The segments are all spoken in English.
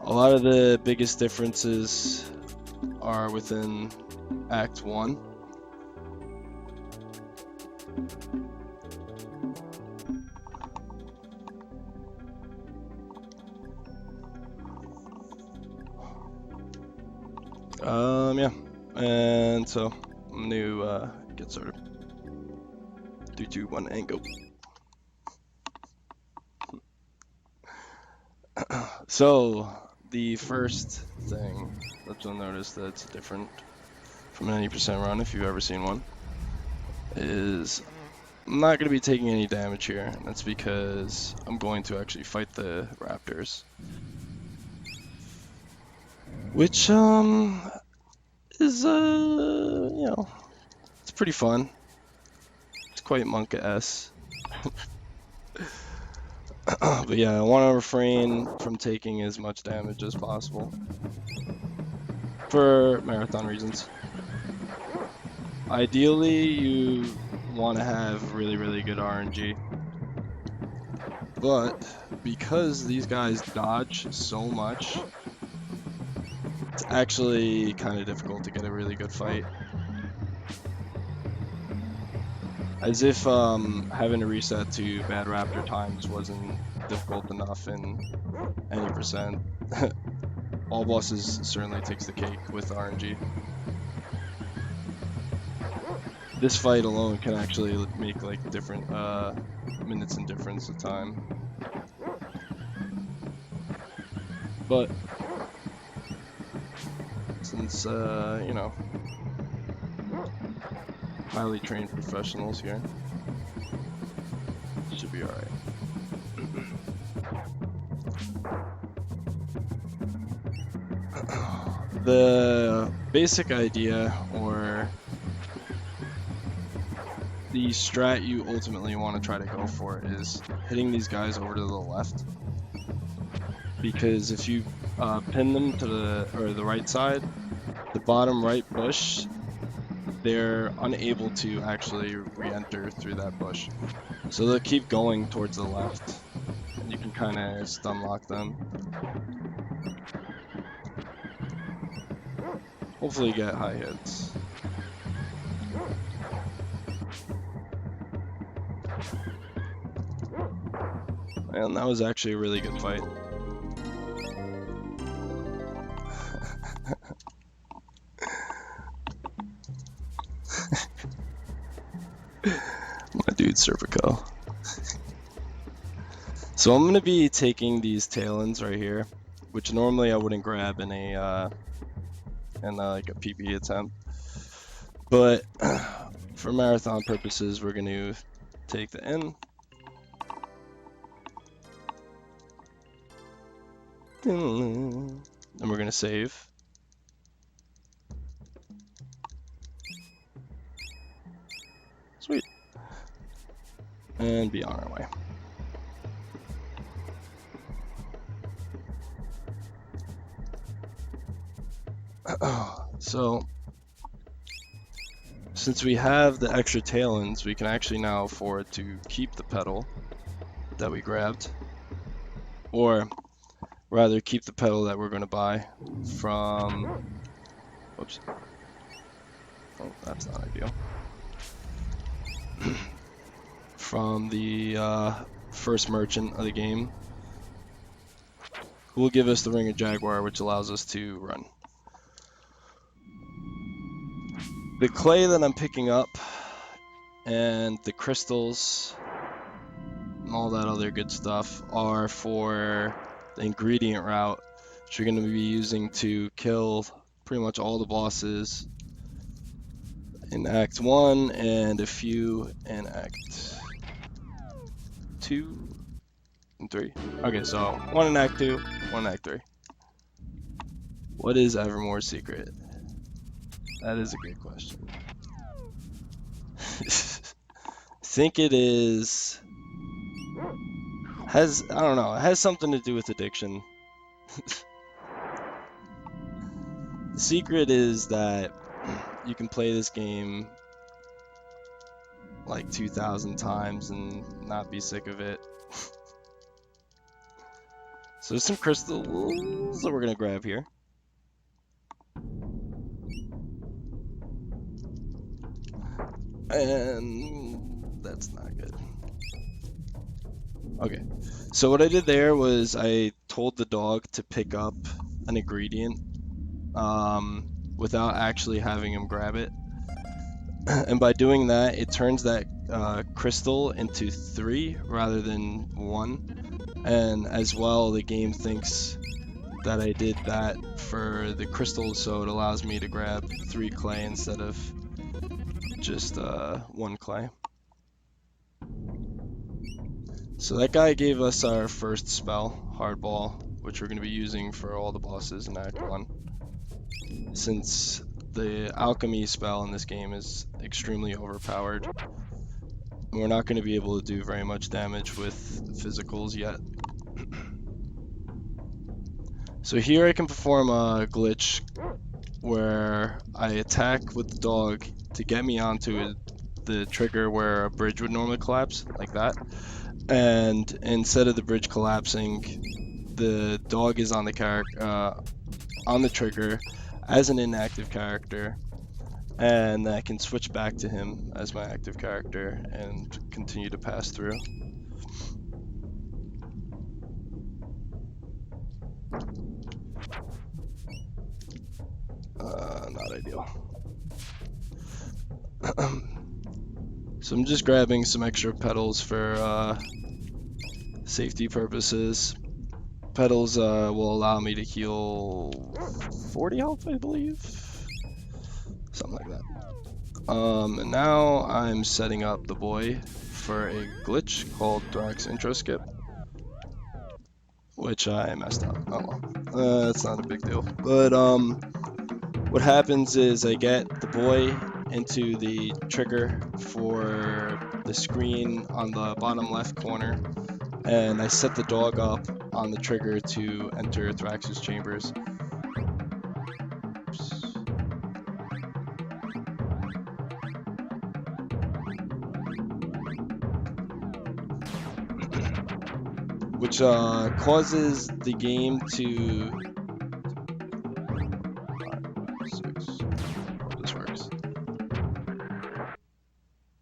A lot of the biggest differences are within Act 1. Yeah, and so I'm gonna get started. 3, 2, 1, and go. So the first thing that you'll notice that's different from an 80% run, if you've ever seen one, is I'm not going to be taking any damage here, and that's because I'm going to actually fight the Raptors, which is you know, it's pretty fun. It's quite Monka-esque. But yeah, I want to refrain from taking as much damage as possible for marathon reasons. Ideally, you want to have really good RNG, but because these guys dodge so much, it's actually kind of difficult to get a really good fight. As if having to reset to bad Raptor times wasn't difficult enough in any percent. All bosses certainly takes the cake with RNG. This fight alone can actually make like different minutes and difference of time. But since you know, highly trained professionals here, should be alright. The basic idea, or the strat you ultimately want to try to go for, is hitting these guys over to the left, because if you pin them to the right side, the bottom right bush, they're unable to actually re-enter through that bush, so they'll keep going towards the left, and you can kind of stun lock them. Hopefully get high hits. And that was actually a really good fight. My dude Serpico. So I'm gonna be taking these tailends right here, which normally I wouldn't grab in a like a PB attempt, but for marathon purposes, we're gonna take the N. And we're gonna save. Sweet. And be on our way. So, since we have the extra tailends, we can actually now afford to keep the pedal that we grabbed, or rather keep the pedal that we're going to buy from, whoops, oh, that's not ideal, from the first merchant of the game, who will give us the Ring of Jaguar, which allows us to run. The clay that I'm picking up and the crystals and all that other good stuff are for the ingredient route, which you're going to be using to kill pretty much all the bosses in Act 1 and a few in Act 2 and 3. Okay, so 1 in Act 2, 1 in Act 3. What is Evermore's secret? That is a great question. I think it is... I don't know, it has something to do with addiction. The secret is that you can play this game like 2,000 times and not be sick of it. So there's some crystals that we're gonna grab here. And that's not good. Okay, so what I did there was I told the dog to pick up an ingredient without actually having him grab it. And by doing that, it turns that crystal into 3 rather than 1. And as well, the game thinks that I did that for the crystals, so it allows me to grab 3 clay instead of just 1 clay. So that guy gave us our first spell, Hardball, which we're going to be using for all the bosses in Act 1. Since the alchemy spell in this game is extremely overpowered, we're not going to be able to do very much damage with physicals yet. So here I can perform a glitch where I attack with the dog to get me onto the trigger where a bridge would normally collapse, like that. And instead of the bridge collapsing, the dog is on the trigger as an inactive character, and I can switch back to him as my active character and continue to pass through. Not ideal. So I'm just grabbing some extra petals for safety purposes. Petals will allow me to heal 40 health, I believe. Something like that. And now I'm setting up the boy for a glitch called Thrax Intro Skip, which I messed up. Oh well, it's not a big deal. But what happens is I get the boy into the trigger for the screen on the bottom left corner, and I set the dog up on the trigger to enter Thrax's chambers. Which causes the game to... 5, 6, this works.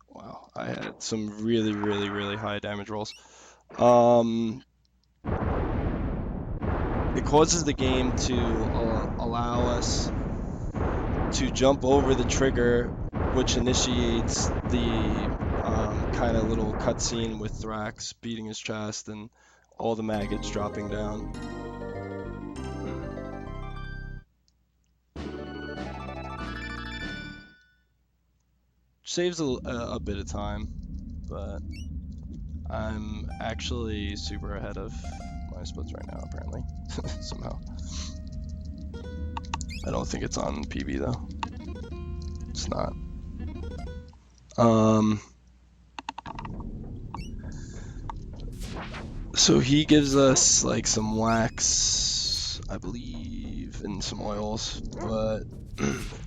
Wow, I had some really high damage rolls. It causes the game to allow us to jump over the trigger, which initiates the kind of little cutscene with Thrax beating his chest and all the maggots dropping down. Saves a bit of time, but I'm actually super ahead of my splits right now, apparently, somehow. I don't think it's on PB though. It's not. So he gives us like some wax, I believe, and some oils, but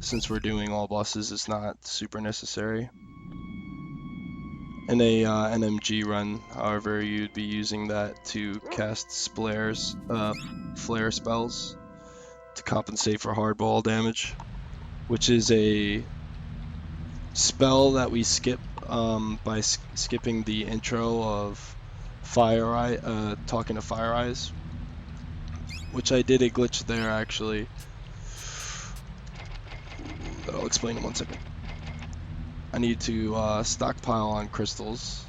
since we're doing all bosses, it's not super necessary. In a NMG run, however, you'd be using that to cast flare spells to compensate for hardball damage, which is a spell that we skip by skipping the intro of talking to Fire Eyes, which I did a glitch there actually that I'll explain in 1 second. I need to stockpile on crystals,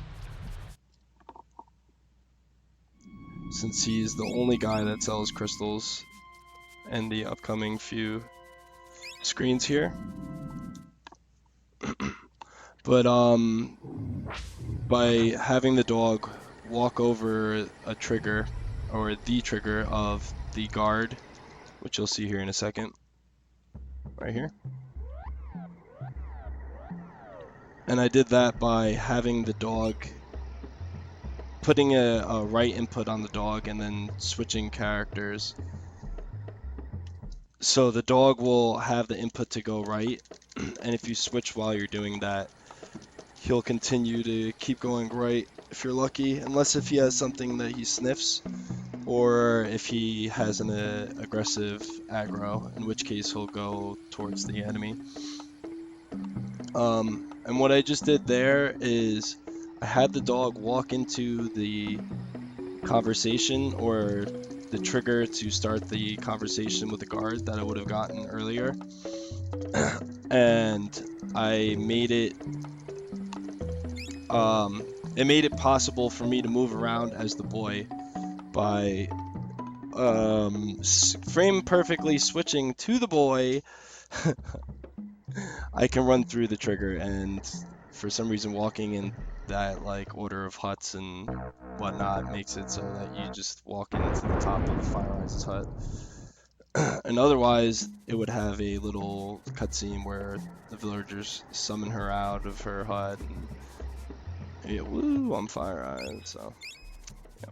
since he's the only guy that sells crystals in the upcoming few screens here. But by having the dog walk over a trigger, or the trigger of the guard, which you'll see here in a second, right here. And I did that by having the dog, putting a right input on the dog and then switching characters. So the dog will have the input to go right, and if you switch while you're doing that, he'll continue to keep going right if you're lucky, unless if he has something that he sniffs, or if he has an aggressive aggro, in which case he'll go towards the enemy. And what I just did there is I had the dog walk into the conversation or the trigger to start the conversation with the guard that I would have gotten earlier. And I made it made it possible for me to move around as the boy by frame perfectly switching to the boy. I can run through the trigger, and for some reason walking in that like order of huts and whatnot makes it so that you just walk into the top of the Fireline's hut. And otherwise, it would have a little cutscene where the villagers summon her out of her hut and yeah, woo, on Fire Eyes. So, yeah.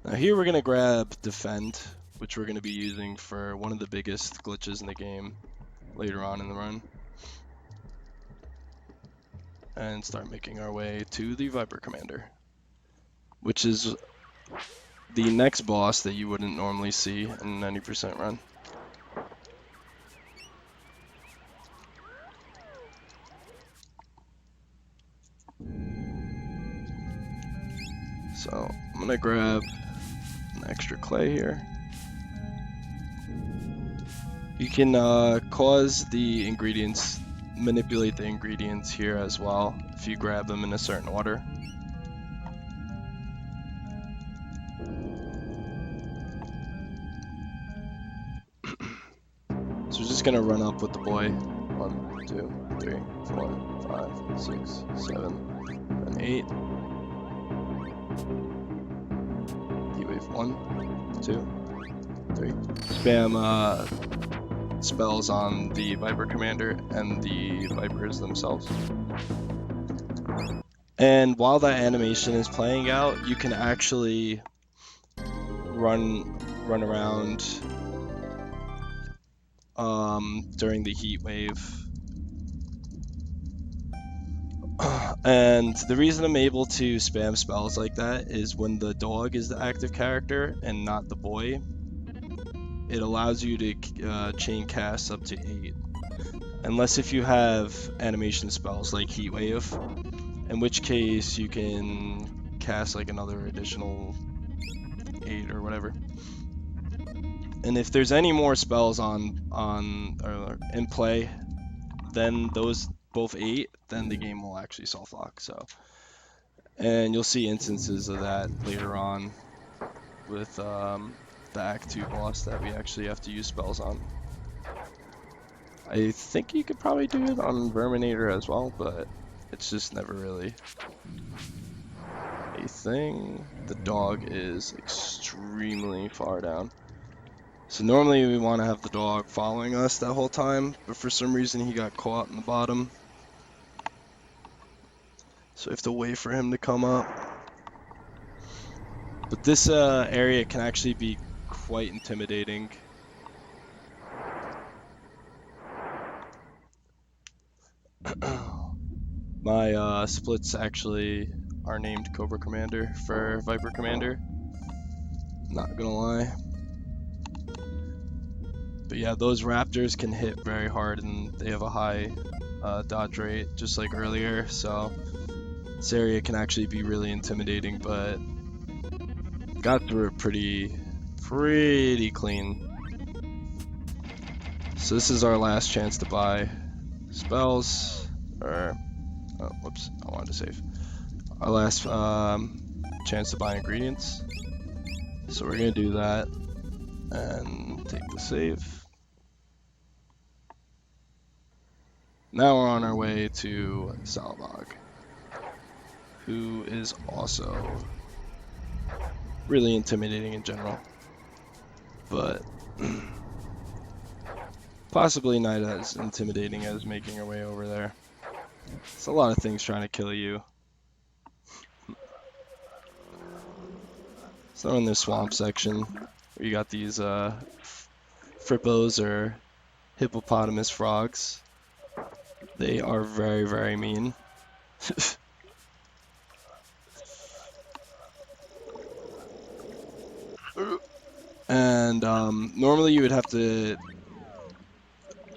Now here we're gonna grab Defend, which we're gonna be using for one of the biggest glitches in the game later on in the run, and start making our way to the Viper Commander, which is the next boss that you wouldn't normally see in a 90% run. So I'm gonna grab an extra clay here. You can cause the ingredients, manipulate the ingredients here as well if you grab them in a certain order. So we're just gonna run up with the boy. 1, 2, 3, 4, 5, 6, 7, and 8. Heatwave 1, 2, 3. Spam spells on the Viper Commander and the Vipers themselves. And while that animation is playing out, you can actually run around during the heat wave. And the reason I'm able to spam spells like that is when the dog is the active character and not the boy, it allows you to chain cast up to 8. Unless if you have animation spells like Heat Wave, in which case you can cast like another additional 8 or whatever. And if there's any more spells or in play than those both 8, then the game will actually soft lock. So, and you'll see instances of that later on with the Act 2 boss that we actually have to use spells on. I think you could probably do it on Verminator as well, but it's just never really a thing. The dog is extremely far down. So normally we want to have the dog following us that whole time, but for some reason he got caught in the bottom. So we have to wait for him to come up. But this area can actually be quite intimidating. My splits actually are named Cobra Commander for Viper Commander. Not gonna lie. But yeah, those Raptors can hit very hard and they have a high dodge rate, just like earlier. So this area can actually be really intimidating, but got through it pretty clean. So this is our last chance to buy spells, or oh, whoops, I wanted to save. Our last chance to buy ingredients. So we're gonna do that and take the save. Now we're on our way to Salvag, who is also really intimidating in general, but possibly not as intimidating as making our way over there. It's a lot of things trying to kill you. So in this swamp section, where you got these frippos or hippopotamus frogs. They are very mean. And normally you would have to.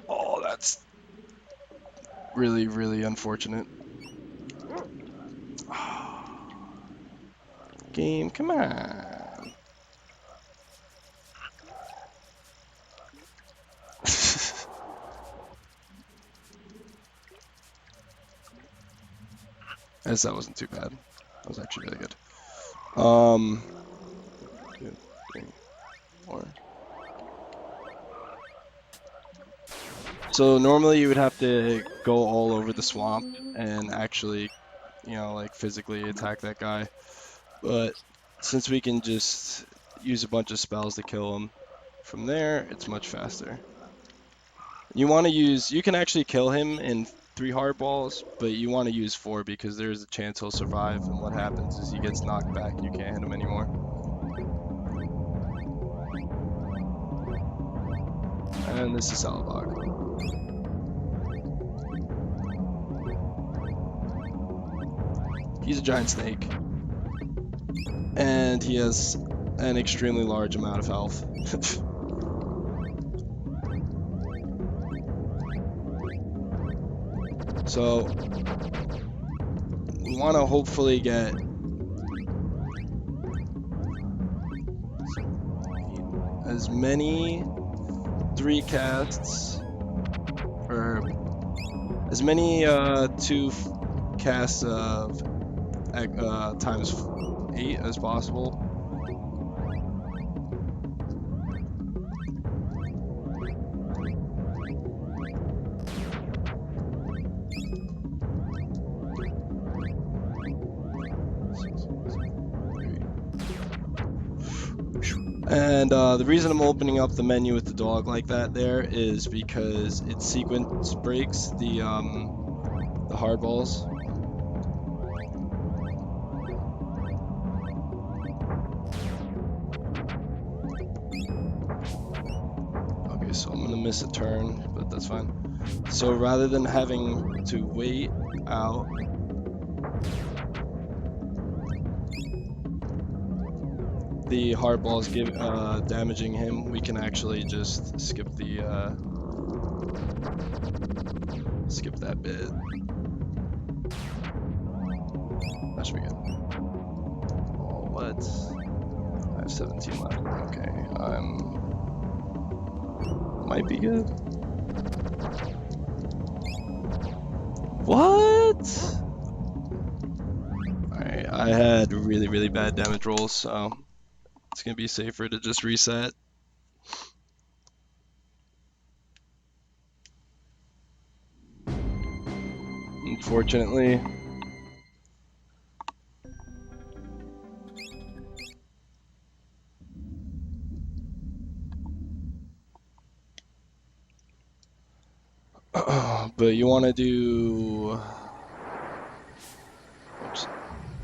Oh, that's really, really unfortunate. Game, come on. As that wasn't too bad. That was actually really good. 2, 3, 4. So normally you would have to go all over the swamp and actually, you know, like physically attack that guy. But since we can just use a bunch of spells to kill him from there, it's much faster. You want to use, you can actually kill him in 3 hard balls, but you want to use 4 because there's a chance he'll survive. And what happens is he gets knocked back and you can't hit him anymore. And this is Salabog. He's a giant snake. And he has an extremely large amount of health. So we want to hopefully get as many 3 casts, or as many 2 casts of times 8 as possible. And the reason I'm opening up the menu with the dog like that there is because it sequence breaks the hard balls. Okay, so I'm gonna miss a turn, but that's fine. So rather than having to wait out, the hard balls damaging him, we can actually just skip that bit. That should be good. Oh, what? I have 17 left. Okay, might be good. What? Alright, I had really, really bad damage rolls, so it's gonna be safer to just reset. Unfortunately. But you want to do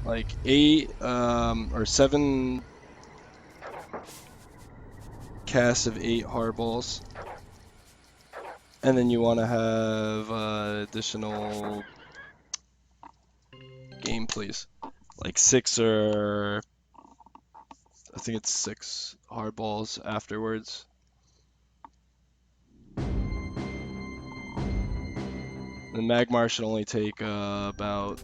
like 8 or 7 casts of 8 hard balls, and then you want to have additional game, please, like 6 or I think it's 6 hard balls afterwards. The Magmar should only take about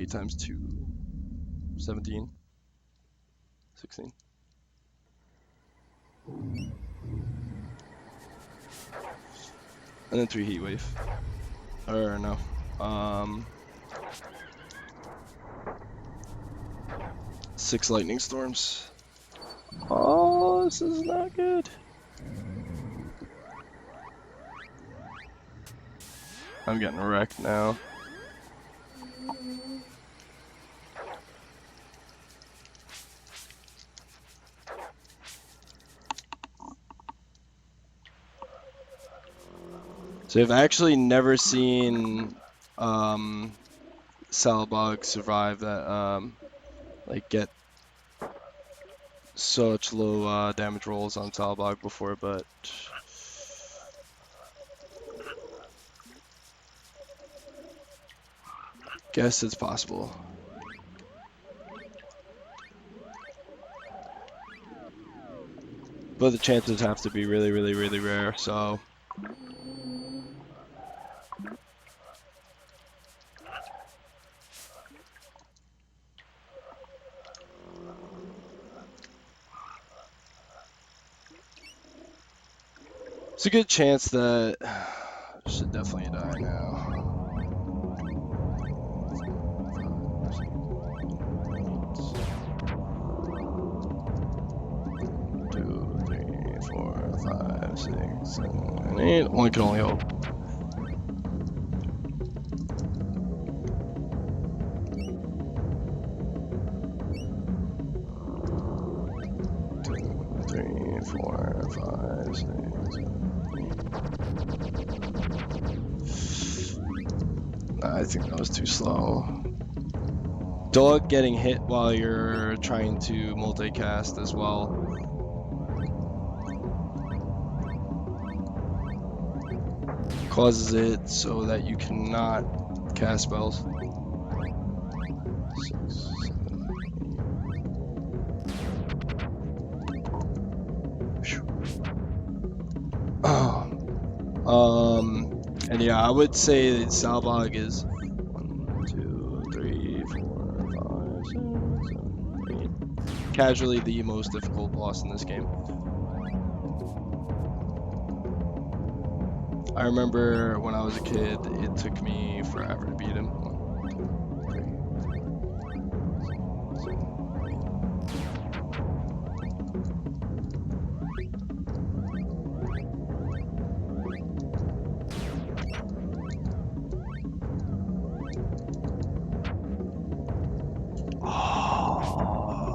8 times 2, 17, 16. And then 3 heat wave. Or no. 6 lightning storms. Oh, this is not good. I'm getting wrecked now. So I've actually never seen Salabog survive that, like get such low damage rolls on Salabog before, but guess it's possible. but the chances have to be really, really, really rare, so. It's a good chance that I should definitely die now. 2, 3, 4, 5, 6, 7, 8. One can only hope. I think that was too slow. Dog getting hit while you're trying to multicast as well. Causes it so that you cannot cast spells. 6, 7, 8. And yeah, I would say that Salvag is 1, 2, 3, 4, 5, 6, 7, 8. Casually the most difficult boss in this game. I remember when I was a kid, it took me forever to beat him. 1, 2, 3, 4, 5, 6, 7, 8. Oh,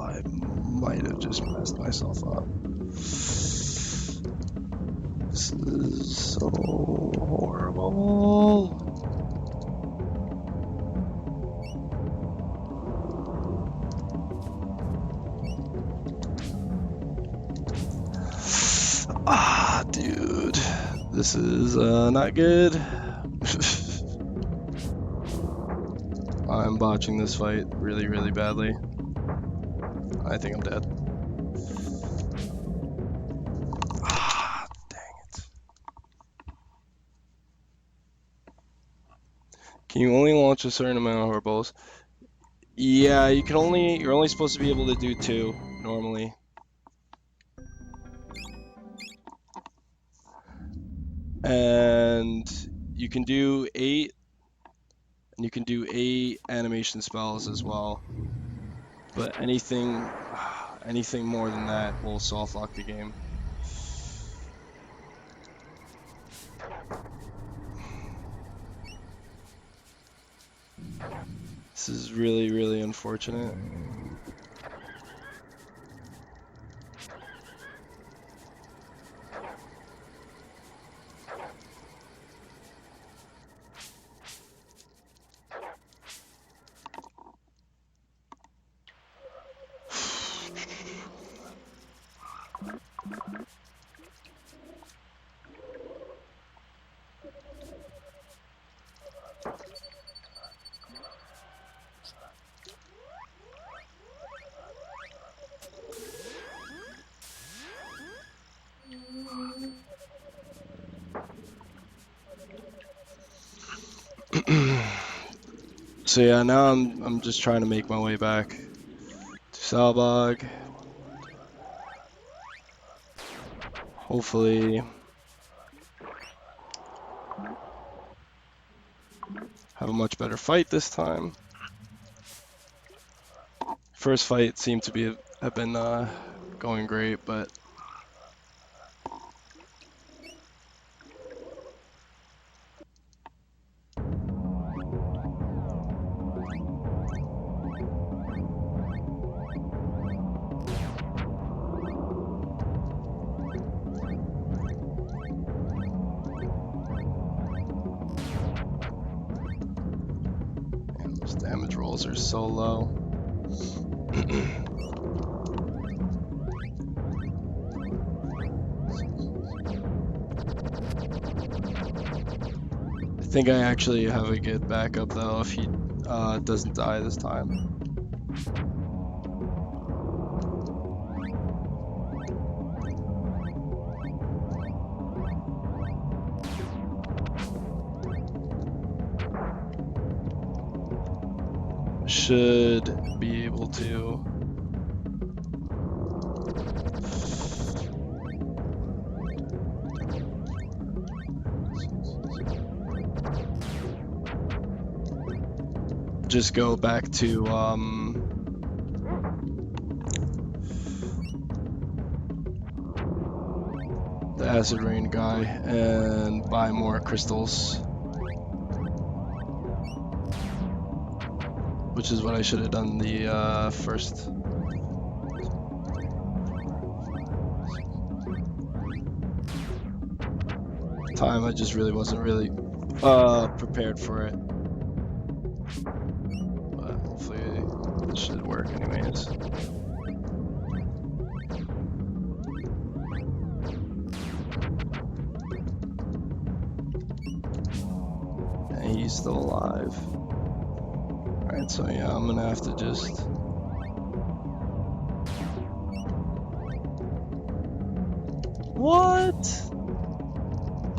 I might have just messed myself up. This is so horrible. Ah, dude. This is not good. I'm botching this fight really, really badly. I think I'm dead. Ah, dang it. Can you only launch a certain amount of horribles? Yeah, you're only supposed to be able to do 2 normally. And you can do 8, and you can do 8 animation spells as well. But anything more than that will soft lock the game. This is really, really unfortunate. So yeah, now I'm just trying to make my way back to Salbog. Hopefully have a much better fight this time. First fight seemed to have been going great, but damage rolls are so low. I think I actually have a good backup though if he doesn't die this time. should be able to. Just go back to the acid rain guy and buy more crystals, which is what I should have done the first. Time. I just really wasn't prepared for it, but hopefully this should work anyways. And he's still alive. Alright, so yeah, I'm gonna have to just what?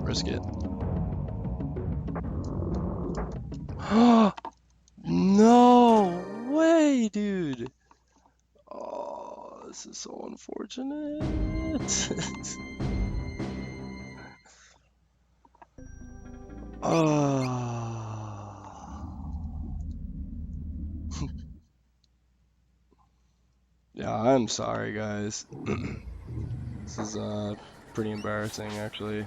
Risk it. No way, dude. Oh, this is so unfortunate. Yeah, I'm sorry, guys. This is pretty embarrassing, actually.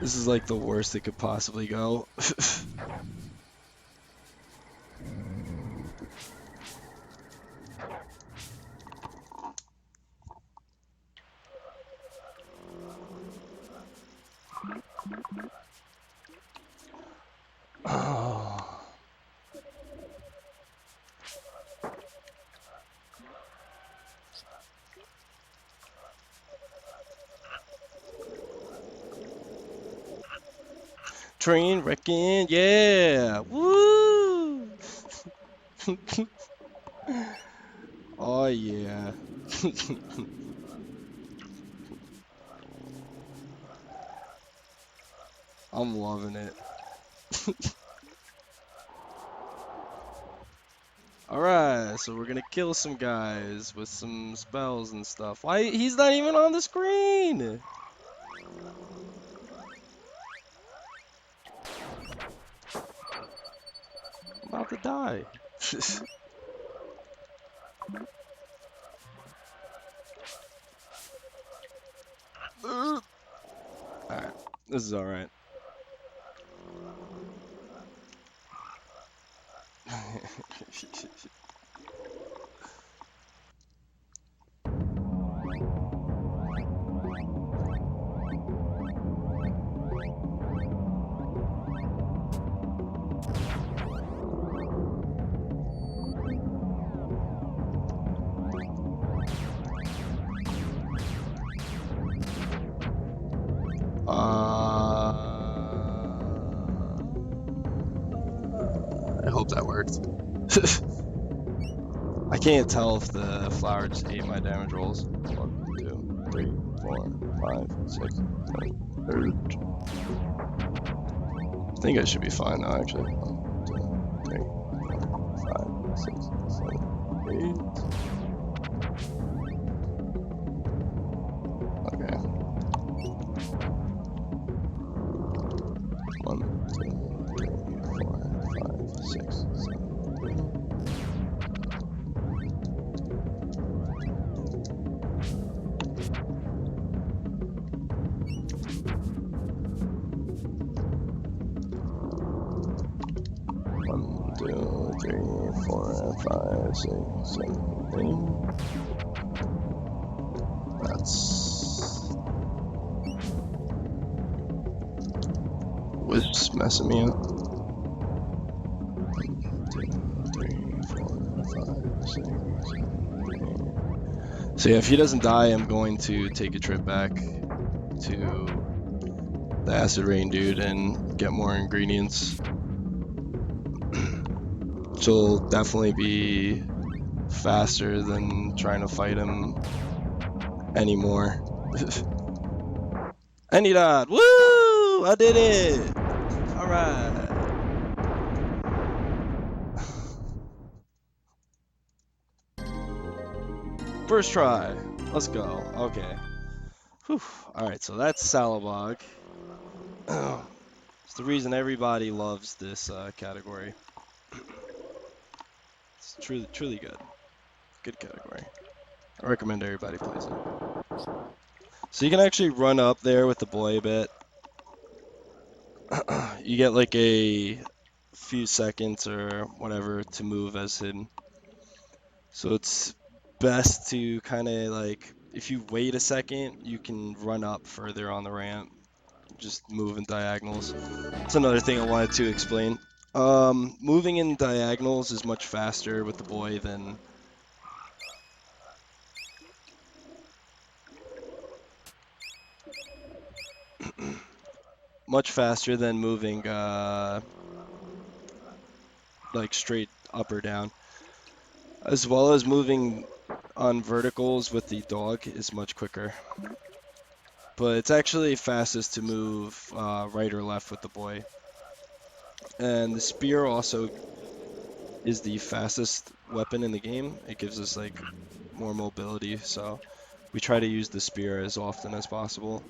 This is like the worst it could possibly go. Oh. Train wrecking, yeah! Woo! Oh yeah. I'm loving it. Alright, so we're gonna kill some guys with some spells and stuff. Why? He's not even on the screen! I'm about to die. Alright, this is alright. I hope that worked. I can't tell if the flower just ate my damage rolls. 1, 2, 3, 4, 5, 6, 7, 8. I think I should be fine now, actually. 1, 2, 3, 4, 5, 6, 7, 8. Okay. 1, 2, 3, 4, 5, 6, 7, 8. Two, 3, 4, 5, 6, 7, 8. That's Wisp's messing me up. 1, 2, 3, 4, 5, 6, 7, 8. So yeah, if he doesn't die, I'm going to take a trip back to the acid rain dude and get more ingredients. Which will definitely be faster than trying to fight him anymore. And he died! Woo! Woo! I did it! Alright. First try. Let's go. Okay. Whew. Alright, so that's Salabog. It's the reason everybody loves this category. It's truly good. Good category. I recommend everybody plays it. So you can actually run up there with the boy a bit. You get like a few seconds or whatever to move as him. So it's best to kind of like, if you wait a second, you can run up further on the ramp. Just move in diagonals. That's another thing I wanted to explain. Moving in diagonals is much faster with the boy than much faster than moving like straight up or down. As well as moving on verticals with the dog is much quicker. But it's actually fastest to move right or left with the boy. And the spear also is the fastest weapon in the game. It gives us like more mobility, so we try to use the spear as often as possible.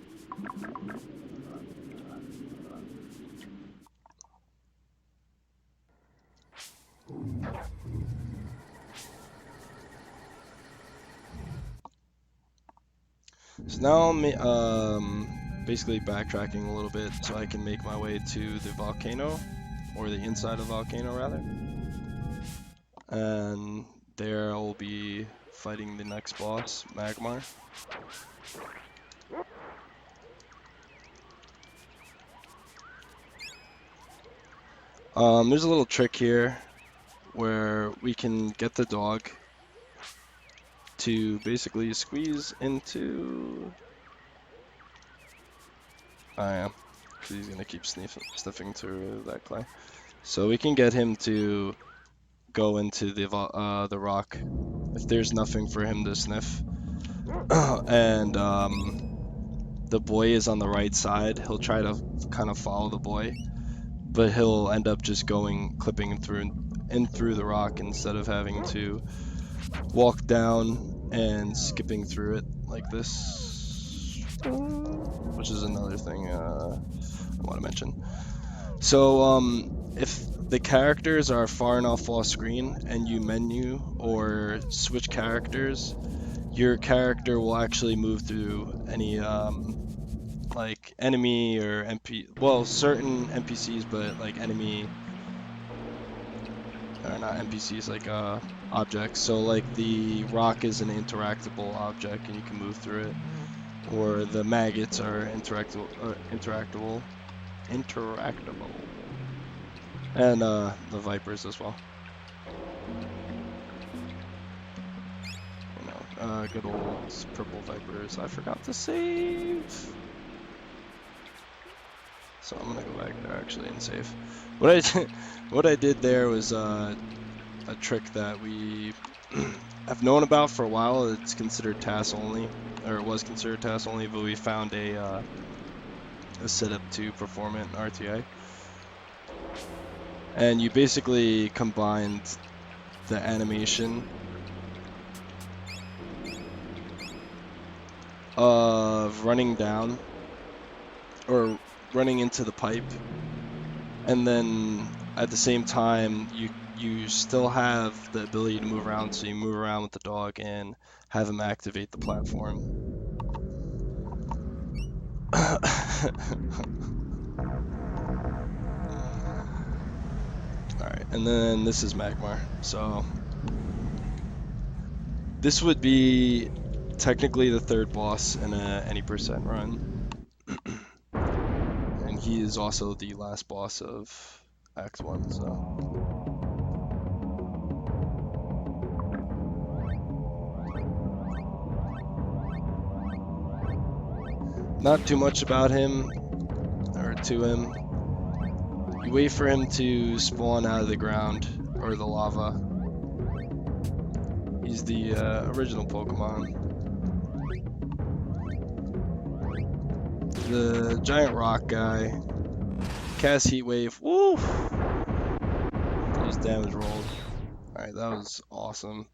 So now I'm basically backtracking a little bit so I can make my way to the volcano, or the inside of the volcano rather. And there I'll be fighting the next boss, Magmar. There's a little trick here where we can get the dog to basically squeeze into... I am, because he's gonna keep sniffing through that clay. So we can get him to go into the rock if there's nothing for him to sniff. And the boy is on the right side. He'll try to kind of follow the boy, but he'll end up just clipping through the rock instead of having to walk down and skipping through it like this, which is another thing I want to mention. So if the characters are far enough off screen and you menu or switch characters, your character will actually move through any like enemy or certain NPCs, but like enemy, or not NPCs, like objects. So like the rock is an interactable object and you can move through it, or the maggots are interactable, and the vipers as well. You know, good old purple vipers. I forgot to save. So I'm gonna go back there actually and save. What I did there was a trick that we have known about for a while. It's considered TAS only, or it was considered TAS only, but we found a setup to perform it in RTA. And you basically combined the animation of running down or running into the pipe, and then at the same time you still have the ability to move around, so you move around with the dog and have him activate the platform. Alright, and then this is Magmar. So this would be technically the third boss in a any percent run. And he is also the last boss of Act 1, so... Not too much about him, or to him. You wait for him to spawn out of the ground, or the lava. He's the original Pokemon. the giant rock guy. Cast Heat Wave. Woo! Those damage rolls. Alright, that was awesome.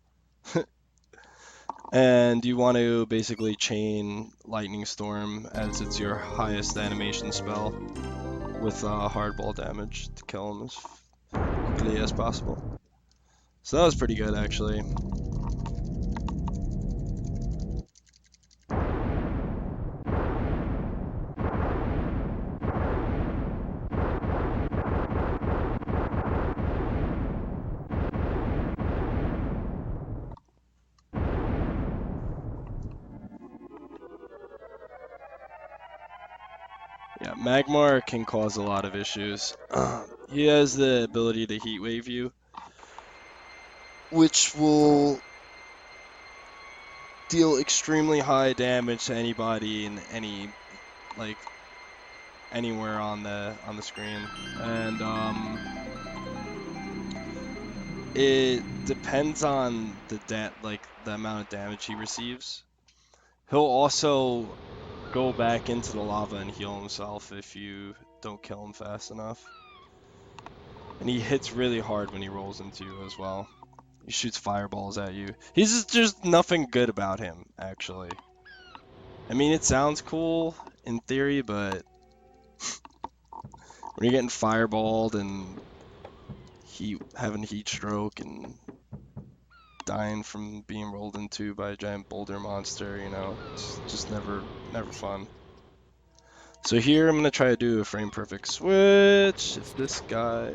And you want to basically chain Lightning Storm as it's your highest animation spell with hardball damage to kill him as quickly as possible. So that was pretty good, actually. Yeah, Magmar can cause a lot of issues. He has the ability to Heat Wave you, which will deal extremely high damage to anybody in any, like, anywhere on the screen. And it depends on the amount of damage he receives. He'll also go back into the lava and heal himself if you don't kill him fast enough. And he hits really hard when he rolls into you as well. He shoots fireballs at you. He's just nothing good about him, actually. I mean, it sounds cool in theory, but when you're getting fireballed and having heat stroke and dying from being rolled into by a giant boulder monster, you know, it's just never fun. So here I'm gonna try to do a frame perfect switch if this guy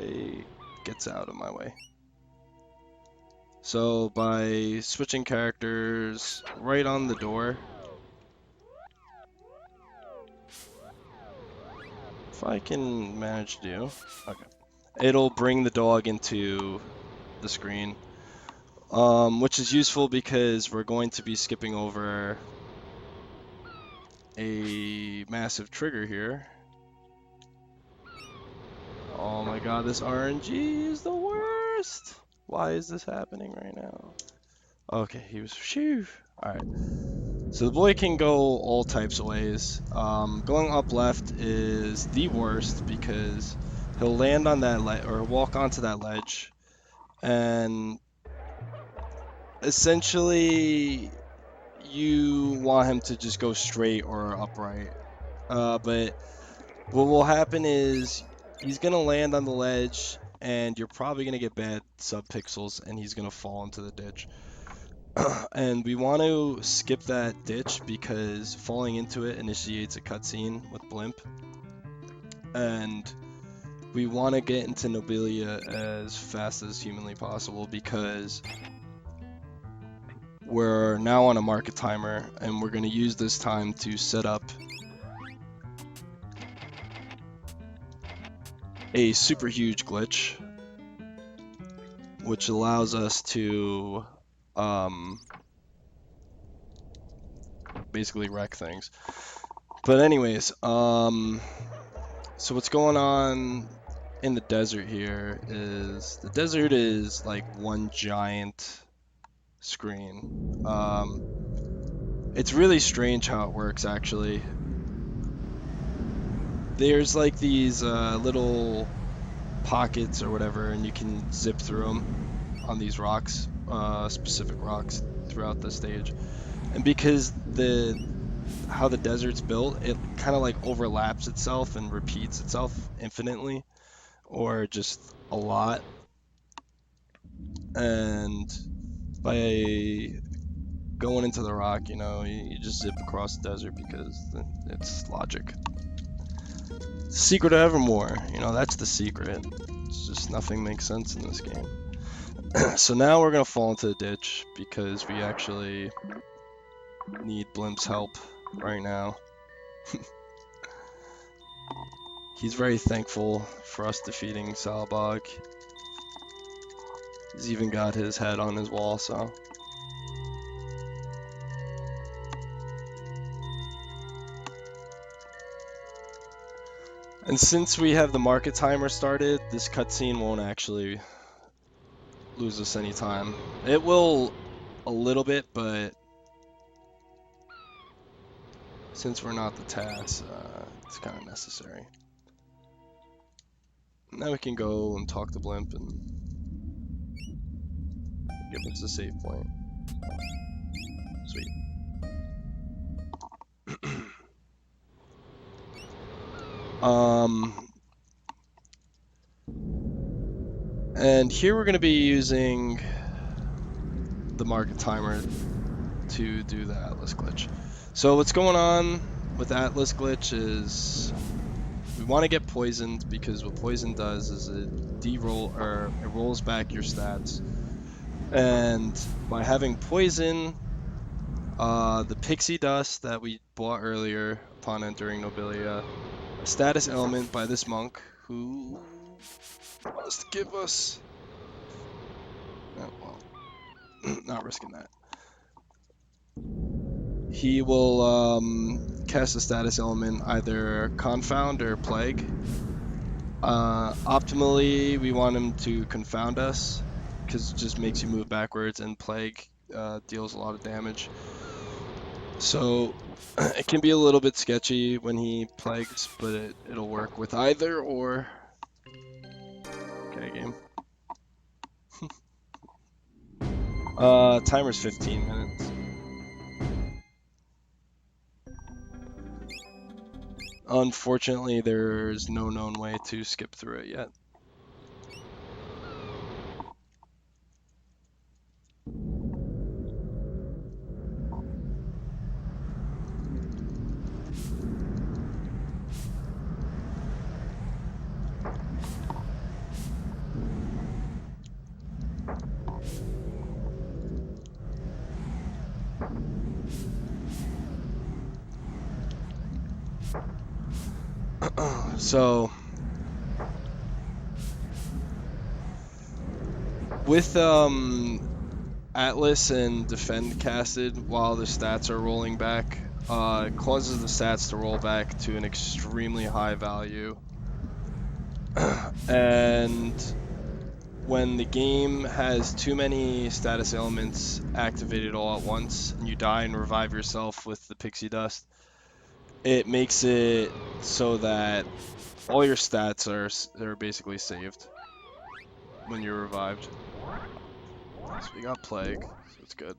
gets out of my way. So by switching characters right on the door, if I can manage to do, okay, it'll bring the dog into the screen, which is useful because we're going to be skipping over a massive trigger here. Oh my god, this RNG is the worst! Why is this happening right now? Okay, he was, phew. Alright, so the boy can go all types of ways. Going up left is the worst because he'll land on that ledge, or walk onto that ledge, and essentially you want him to just go straight or upright. But what will happen is he's gonna land on the ledge and you're probably gonna get bad subpixels and he's gonna fall into the ditch. And we want to skip that ditch because falling into it initiates a cutscene with Blimp. And we want to get into Nobilia as fast as humanly possible because we're now on a market timer and we're going to use this time to set up a super huge glitch, which allows us to basically wreck things. But anyways, so what's going on in the desert here is the desert is like one giant screen. It's really strange how it works actually. There's like these little pockets or whatever, and you can zip through them on these rocks, specific rocks throughout the stage. And because how the desert's built, it kind of like overlaps itself and repeats itself infinitely, or just a lot. And by going into the rock, you know, you just zip across the desert because it's logic. Secret of Evermore, you know, that's the secret. It's just nothing makes sense in this game. So now we're gonna fall into the ditch because we actually need Blimp's help right now. He's very thankful for us defeating Salbog. He's even got his head on his wall, so. And since we have the market timer started, this cutscene won't actually lose us any time. It will a little bit, but since we're not the TAS, it's kind of necessary. Now we can go and talk to Blimp and give us a save point. Sweet. And here we're going to be using the market timer to do the Atlas glitch. So what's going on with Atlas glitch is we want to get poisoned, because what poison does is it rolls back your stats. And by having poison, the pixie dust that we bought earlier upon entering Nobilia, a status element by this monk who wants to give us... Oh, well, not risking that. He will cast a status element, either Confound or Plague. Optimally, we want him to Confound us, because it just makes you move backwards, and Plague deals a lot of damage. So it can be a little bit sketchy when he plagues, but it'll work with either or. Okay, game. Timer's 15 minutes. Unfortunately, there's no known way to skip through it yet. So with Atlas and Defend casted while the stats are rolling back, it causes the stats to roll back to an extremely high value. And when the game has too many status elements activated all at once, and you die and revive yourself with the pixie dust, it makes it so that all your stats are basically saved when you're revived. So we got Plague, so it's good.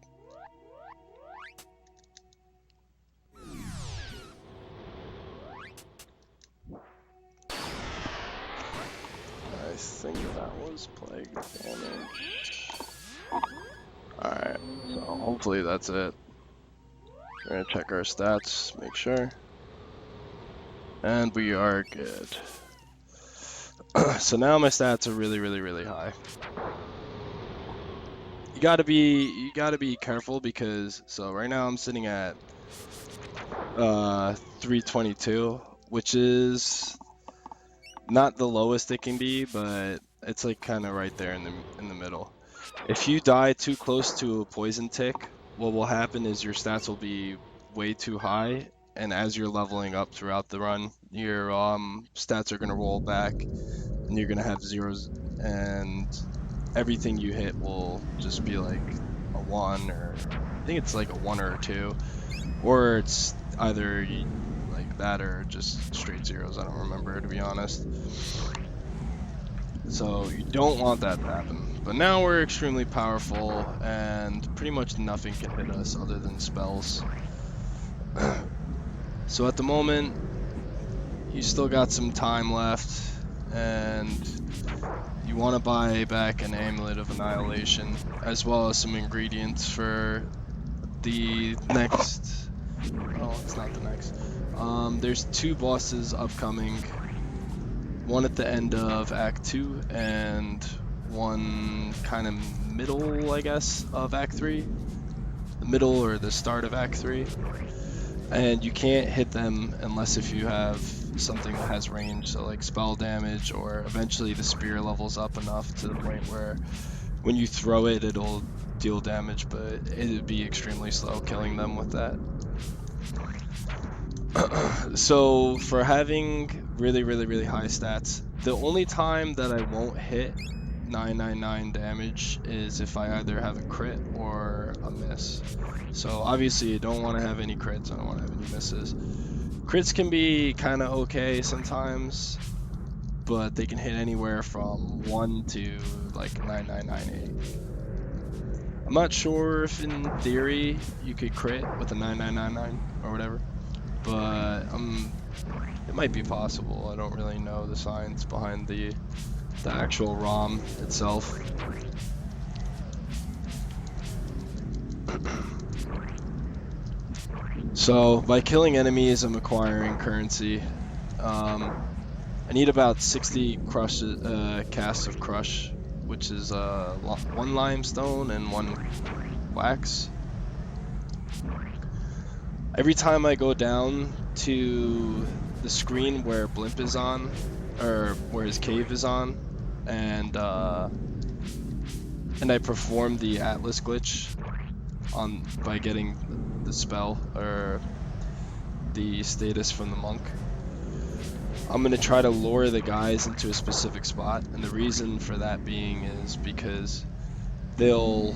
I think that was Plague damage. Alright, so hopefully that's it. We're gonna check our stats, make sure. And we are good. So now my stats are really high. You gotta be careful, because so right now I'm sitting at 322, which is not the lowest it can be, but it's like kind of right there in the middle. If you die too close to a poison tick, what will happen is your stats will be way too high, and as you're leveling up throughout the run, your stats are gonna roll back, and you're gonna have zeros, and everything you hit will just be like a 1, or I think it's like a 1 or a 2, or it's either like that or just straight zeros. I don't remember, to be honest. So you don't want that to happen. But now we're extremely powerful, and pretty much nothing can hit us other than spells. So at the moment, you still got some time left, and you want to buy back an Amulet of Annihilation, as well as some ingredients for the next... Oh, it's not the next. There's 2 bosses upcoming. One at the end of Act 2, and one kind of middle, I guess, of Act 3. The middle or the start of Act 3. And you can't hit them unless if you have something that has range, so like spell damage, or eventually the spear levels up enough to the point where when you throw it, it'll deal damage, but it'd be extremely slow killing them with that. So for having really high stats, the only time that I won't hit 999 damage is if I either have a crit or a miss. So obviously you don't want to have any crits, I don't want to have any misses. Crits can be kind of okay sometimes, but they can hit anywhere from 1 to like 9998. I'm not sure if in theory you could crit with a 9999 or whatever, but it might be possible. I don't really know the science behind the actual ROM itself. So by killing enemies, I'm acquiring currency. I need about 60 casts of crush, which is 1 limestone and 1 wax. Every time I go down to the screen where Blimp is on, or where his cave is on, and I perform the Atlas glitch by getting the spell or the status from the monk, I'm gonna try to lure the guys into a specific spot, and the reason for that being is because they'll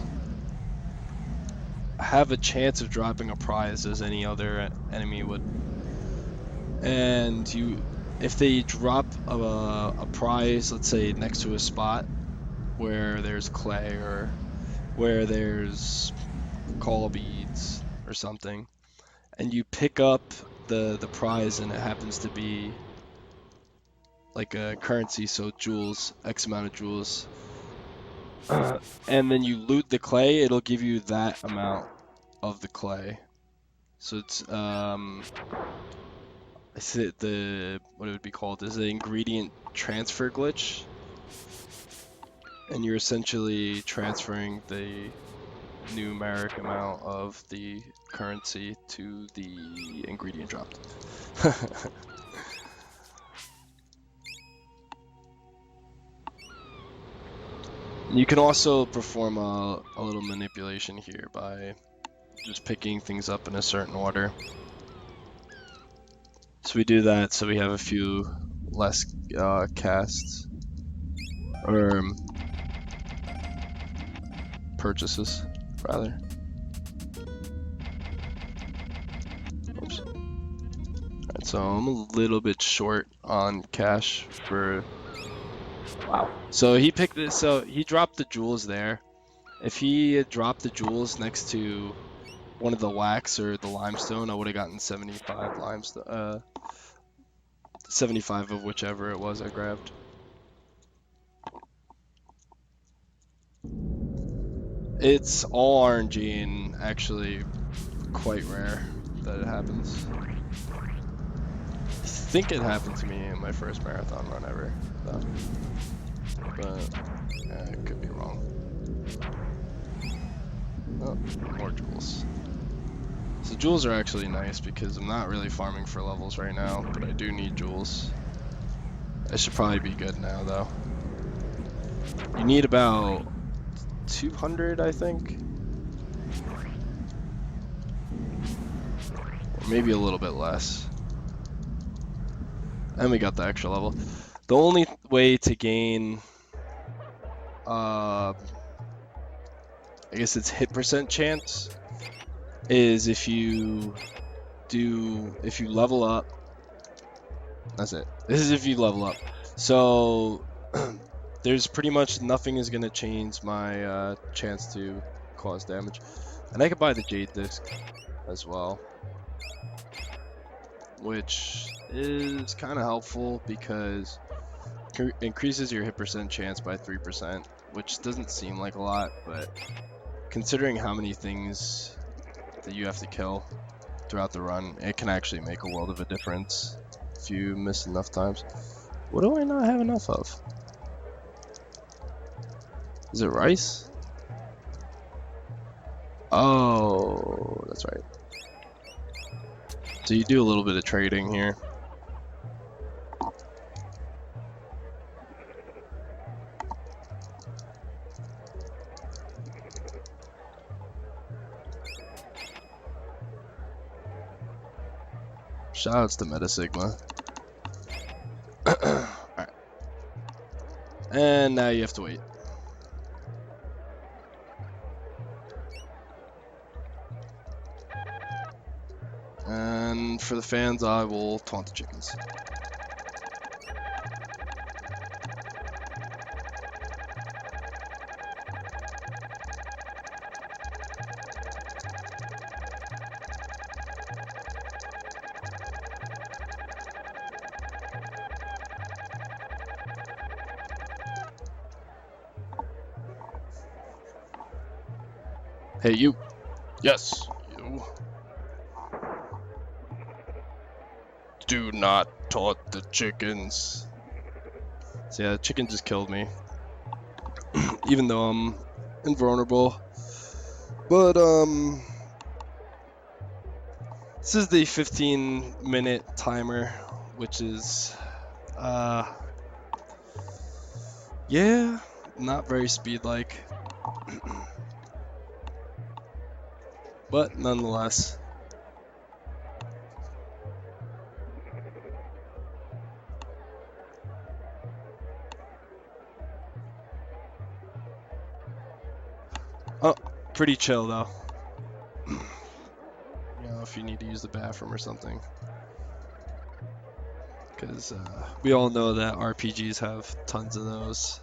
have a chance of dropping a prize as any other enemy would. And if they drop a prize, let's say next to a spot where there's clay or where there's call beads or something, and you pick up the prize and it happens to be like a currency, so jewels, X amount of jewels, and then you loot the clay, it'll give you that amount of the clay. So it's what it would be called is the ingredient transfer glitch, and you're essentially transferring the numeric amount of the currency to the ingredient dropped. You can also perform a little manipulation here by just picking things up in a certain order. So we do that so we have a few less casts or purchases rather. Oops. Alright, so I'm a little bit short on cash for. Wow. So he picked this. So he dropped the jewels there. If he had dropped the jewels next to one of the wax or the limestone, I would have gotten 75 limestone. 75 of whichever it was I grabbed. It's all RNG and actually quite rare that it happens. I think it happened to me in my first marathon run ever, though. But it could be wrong. Oh, more jewels. So jewels are actually nice because I'm not really farming for levels right now, but I do need jewels. I should probably be good now though. You need about 200, I think. Or maybe a little bit less. And we got the extra level. The only way to gain I guess it's hit percent chance is if you level up. That's it. This is if you level up. So there's pretty much nothing is gonna change my chance to cause damage. And I could buy the Jade Disc as well, which is kind of helpful because it increases your hit percent chance by 3%, which doesn't seem like a lot, but considering how many things that you have to kill throughout the run, it can actually make a world of a difference if you miss enough times. What do I not have enough of? Is it rice? Oh, that's right. So you do a little bit of trading here. Shoutouts to Meta Sigma. Alright. And now you have to wait. And for the fans, I will taunt the chickens. Hey, you. Yes, you. Do not taunt the chickens. So yeah, the chicken just killed me. Even though I'm invulnerable. But, this is the 15-minute timer, which is, yeah, not very speed-like. But nonetheless. Oh, pretty chill though. You know, if you need to use the bathroom or something. Because we all know that RPGs have tons of those.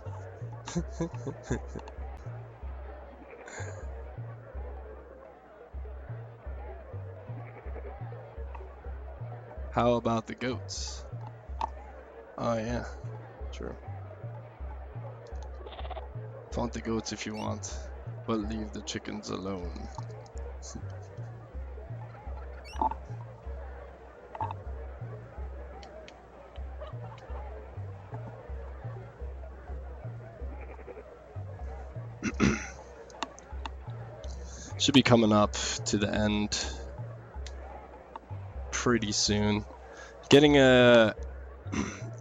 How about the goats? Oh yeah, true. Taunt the goats if you want, but leave the chickens alone. Should be coming up to the end pretty soon. Getting a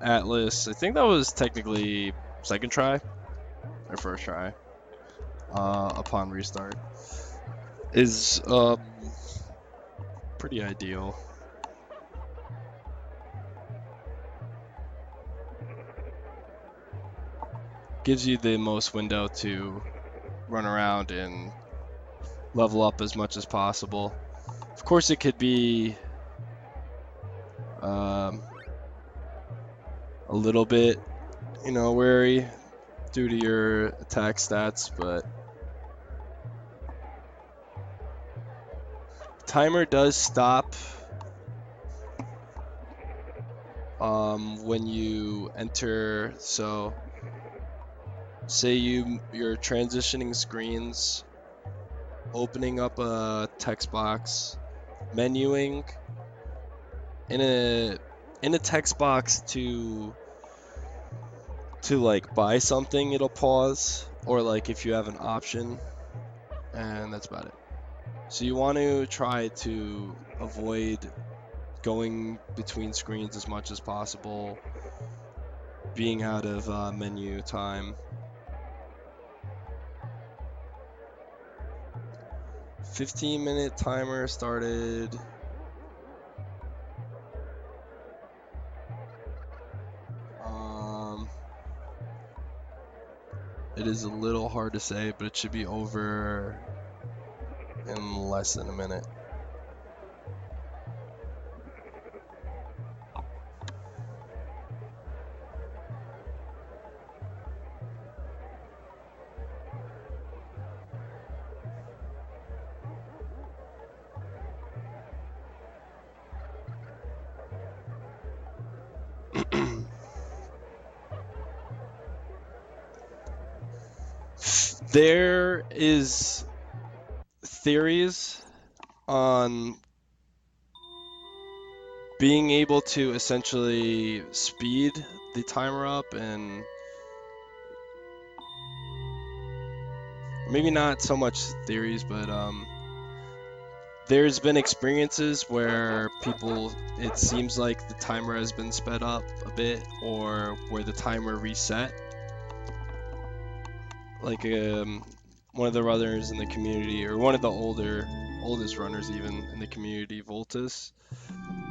Atlas, I think that was technically second try or first try upon restart, is pretty ideal. Gives you the most window to run around and level up as much as possible. Of course, it could be a little bit, you know, wary due to your attack stats, but timer does stop when you enter. So say you're transitioning screens, opening up a text box, menuing in a text box to like buy something, it'll pause, or like if you have an option, and that's about it. So you want to try to avoid going between screens as much as possible, being out of menu time. 15-minute timer started. It is a little hard to say, but it should be over in less than a minute. There is theories on being able to essentially speed the timer up, and maybe not so much theories, but there's been experiences where it seems like the timer has been sped up a bit, or where the timer reset. Like one of the runners in the community, or one of the oldest runners even in the community, Voltus,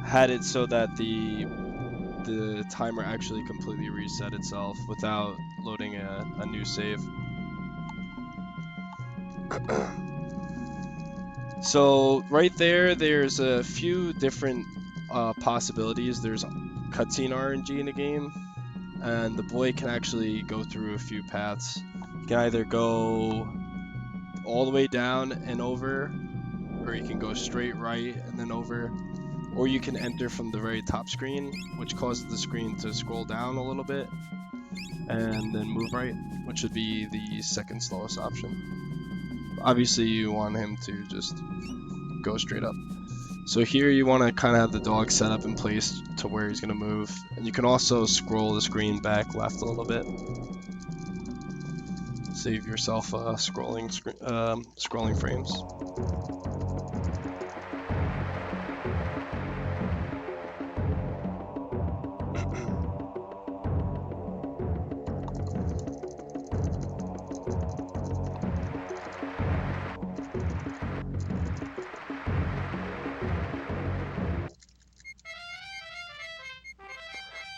had it so that the timer actually completely reset itself without loading a new save. So right there, there's a few different possibilities. There's cutscene RNG in the game, and the boy can actually go through a few paths. You can either go all the way down and over, or you can go straight right and then over, or you can enter from the very top screen, which causes the screen to scroll down a little bit, and then move right, which would be the second slowest option. Obviously, you want him to just go straight up. So here you want to kind of have the dog set up in place to where he's going to move. And you can also scroll the screen back left a little bit. Save yourself scrolling frames.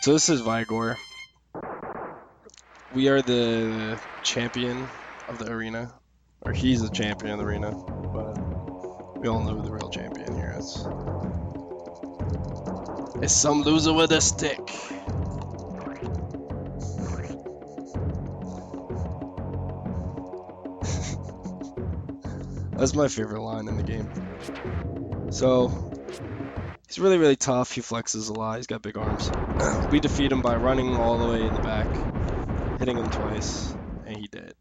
So this is Vigor. We are the champion of the arena, or he's the champion of the arena, but we all know who the real champion here is. It's some loser with a stick. That's my favorite line in the game. So he's really, really tough. He flexes a lot. He's got big arms. We defeat him by running all the way in the back, hitting him twice, and he did.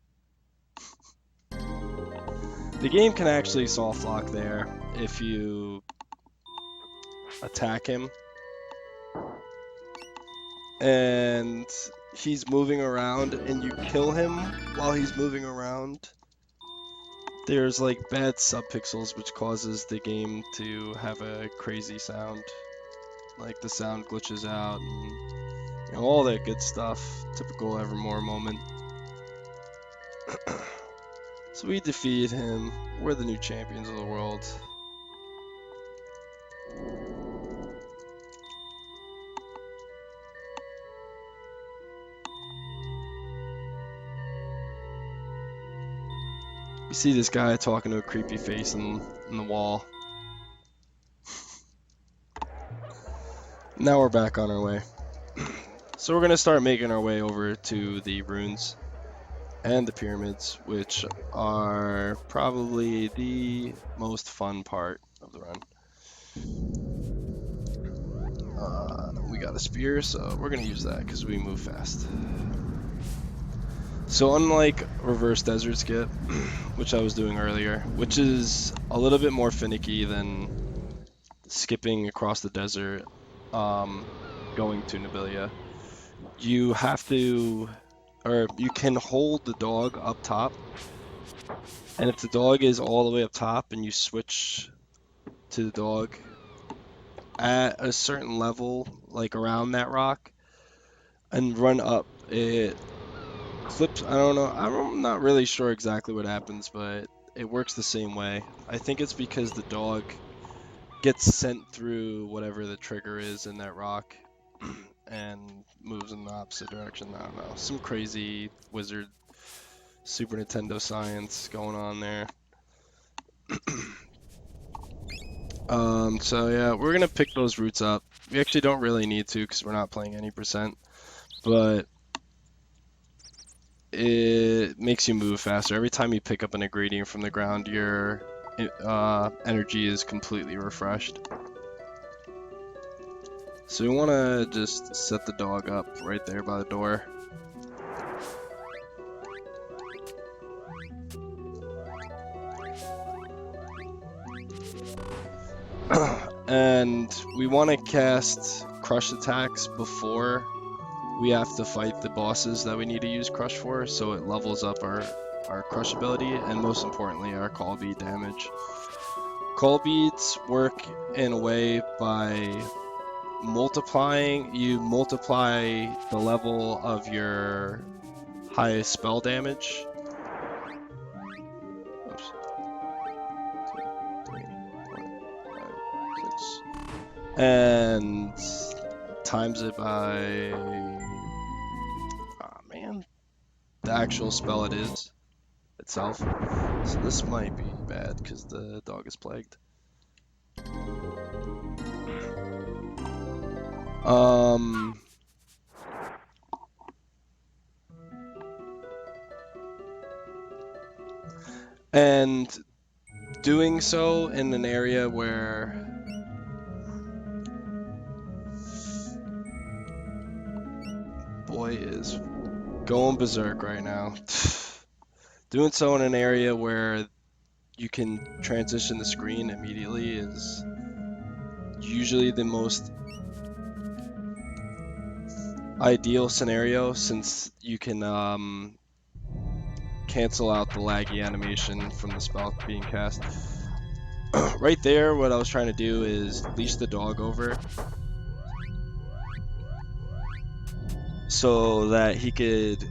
The game can actually soft lock there if you attack him and he's moving around and you kill him while he's moving around. There's like bad subpixels which causes the game to have a crazy sound. Like the sound glitches out and all that good stuff. Typical Evermore moment. So we defeat him. We're the new champions of the world. You see this guy talking to a creepy face in the wall. Now we're back on our way. So we're gonna start making our way over to the runes and the pyramids, which are probably the most fun part of the run. We got a spear, so we're gonna use that because we move fast. So unlike reverse desert skip, which I was doing earlier, which is a little bit more finicky than skipping across the desert, going to Nobilia, you have to, or you can hold the dog up top, and if the dog is all the way up top and you switch to the dog at a certain level, like around that rock, and run up, it clips. I don't know, I'm not really sure exactly what happens, but it works the same way. I think it's because the dog gets sent through whatever the trigger is in that rock and moves in the opposite direction. I don't know, some crazy wizard Super Nintendo science going on there. So yeah, we're gonna pick those roots up. We actually don't really need to because we're not playing any percent, but it makes you move faster. Every time you pick up an ingredient from the ground, your energy is completely refreshed. So we want to just set the dog up right there by the door. And we want to cast crush attacks before we have to fight the bosses that we need to use crush for, so it levels up our crush ability, and most importantly our call bead damage. Call beads work in a way by multiplying, you multiply the level of your highest spell damage. Oops. 2, 3, 4, 5, 6. And times it by, the actual spell it is itself. So this might be bad because the dog is plagued. And doing so in an area where boy is going berserk right now. Doing so in an area where you can transition the screen immediately is usually the most ideal scenario, since you can cancel out the laggy animation from the spell being cast. Right there, what I was trying to do is leash the dog over so that he could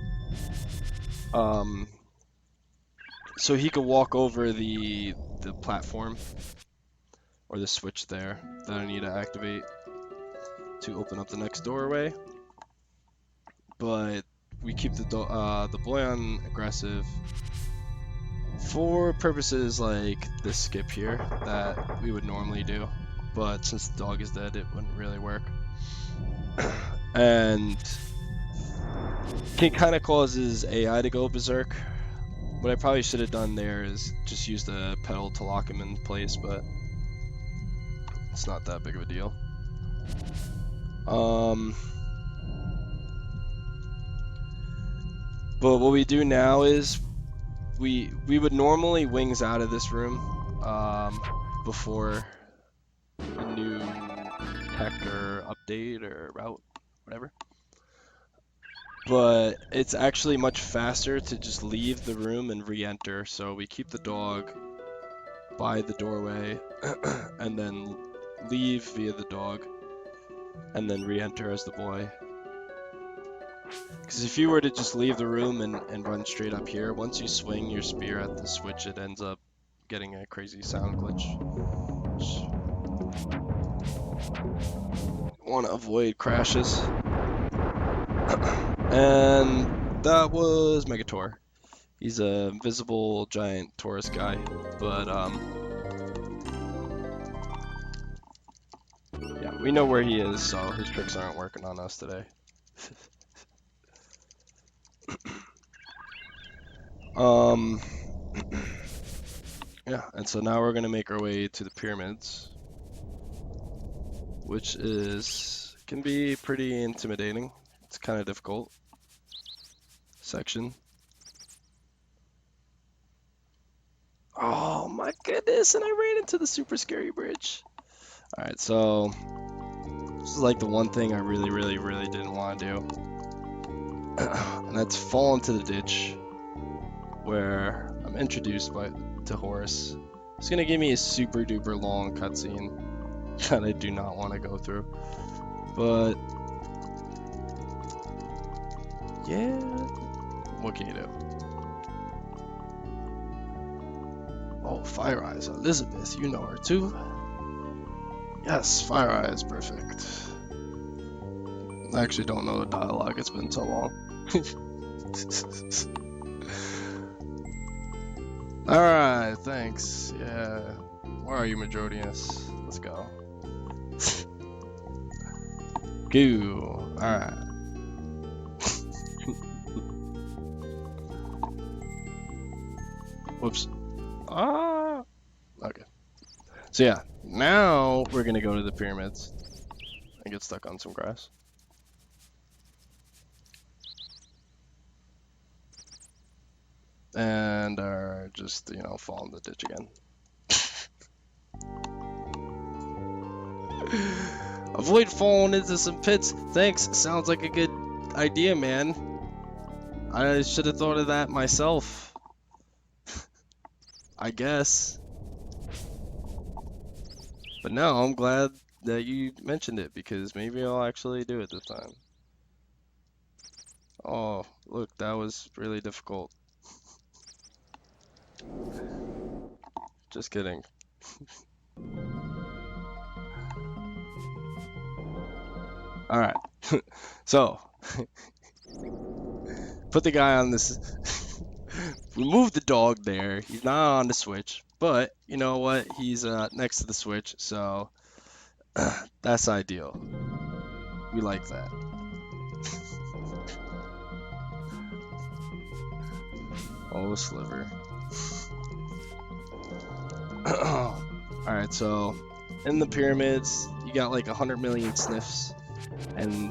walk over the platform or the switch there that I need to activate to open up the next doorway. But we keep the boy on aggressive for purposes like this skip here that we would normally do, but since the dog is dead, it wouldn't really work. And it kind of causes AI to go berserk. What I probably should have done there is just use the pedal to lock him in place, but it's not that big of a deal. But what we do now is we would normally wings out of this room before a new tech or update or route, whatever. But it's actually much faster to just leave the room and re-enter. So we keep the dog by the doorway and then leave via the dog and then re-enter as the boy. Because if you were to just leave the room and run straight up here, once you swing your spear at the switch, it ends up getting a crazy sound glitch. Want to avoid crashes. And that was Megator. He's a invisible giant Taurus guy, but yeah, we know where he is, so his tricks aren't working on us today. Yeah, and so now we're gonna make our way to the pyramids, which can be pretty intimidating. It's kind of difficult section. Oh my goodness, and I ran into the super scary bridge. Alright, so this is like the one thing I really didn't want to do. And that's fall into the ditch where I'm introduced to Horus. It's gonna give me a super duper long cutscene that I do not want to go through. But yeah, what can you do? Oh, Fire Eyes, Elizabeth, you know her too. Yes, Fire Eyes, perfect. I actually don't know the dialogue, it's been so long. Alright, thanks. Yeah. Where are you, Majordius? Let's go. Goo. Alright. Whoops. Ah. Okay. So yeah, now we're gonna go to the pyramids and get stuck on some grass. And just, fall in the ditch again. Avoid falling into some pits. Thanks, sounds like a good idea, man. I should have thought of that myself. I guess. But no, I'm glad that you mentioned it, because maybe I'll actually do it this time. Oh, look, that was really difficult. Just kidding. Alright, so put the guy on this We moved the dog there. He's not on the Switch, but you know what? He's next to the Switch, so that's ideal. We like that. Oh, Sliver. Alright, so in the pyramids, you got like 100 million sniffs, and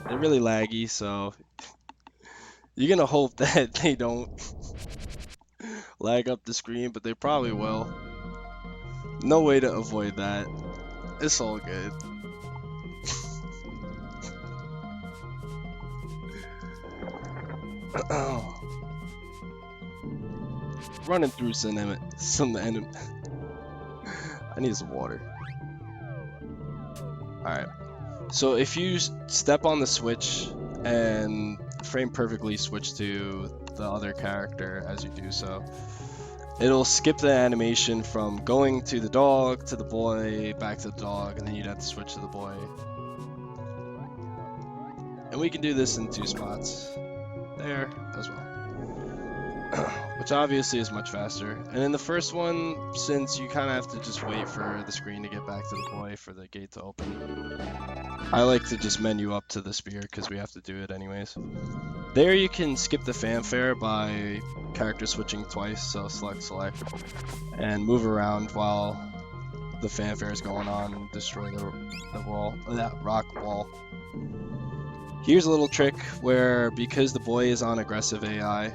they're really laggy, so you're gonna hope that they don't lag up the screen, but they probably will. No way to avoid that. It's all good. Running through some enemy. I need some water. Alright. So if you step on the switch and frame perfectly switch to the other character as you do so, it'll skip the animation from going to the dog, to the boy, back to the dog, and then you'd have to switch to the boy. And we can do this in 2 spots. There, as well. Which obviously is much faster. And in the first one, since you kind of have to just wait for the screen to get back to the boy for the gate to open, I like to just menu up to the spear because we have to do it anyways. There you can skip the fanfare by character switching twice, so select, and move around while the fanfare is going on and destroy the wall, that rock wall. Here's a little trick where, because the boy is on aggressive AI,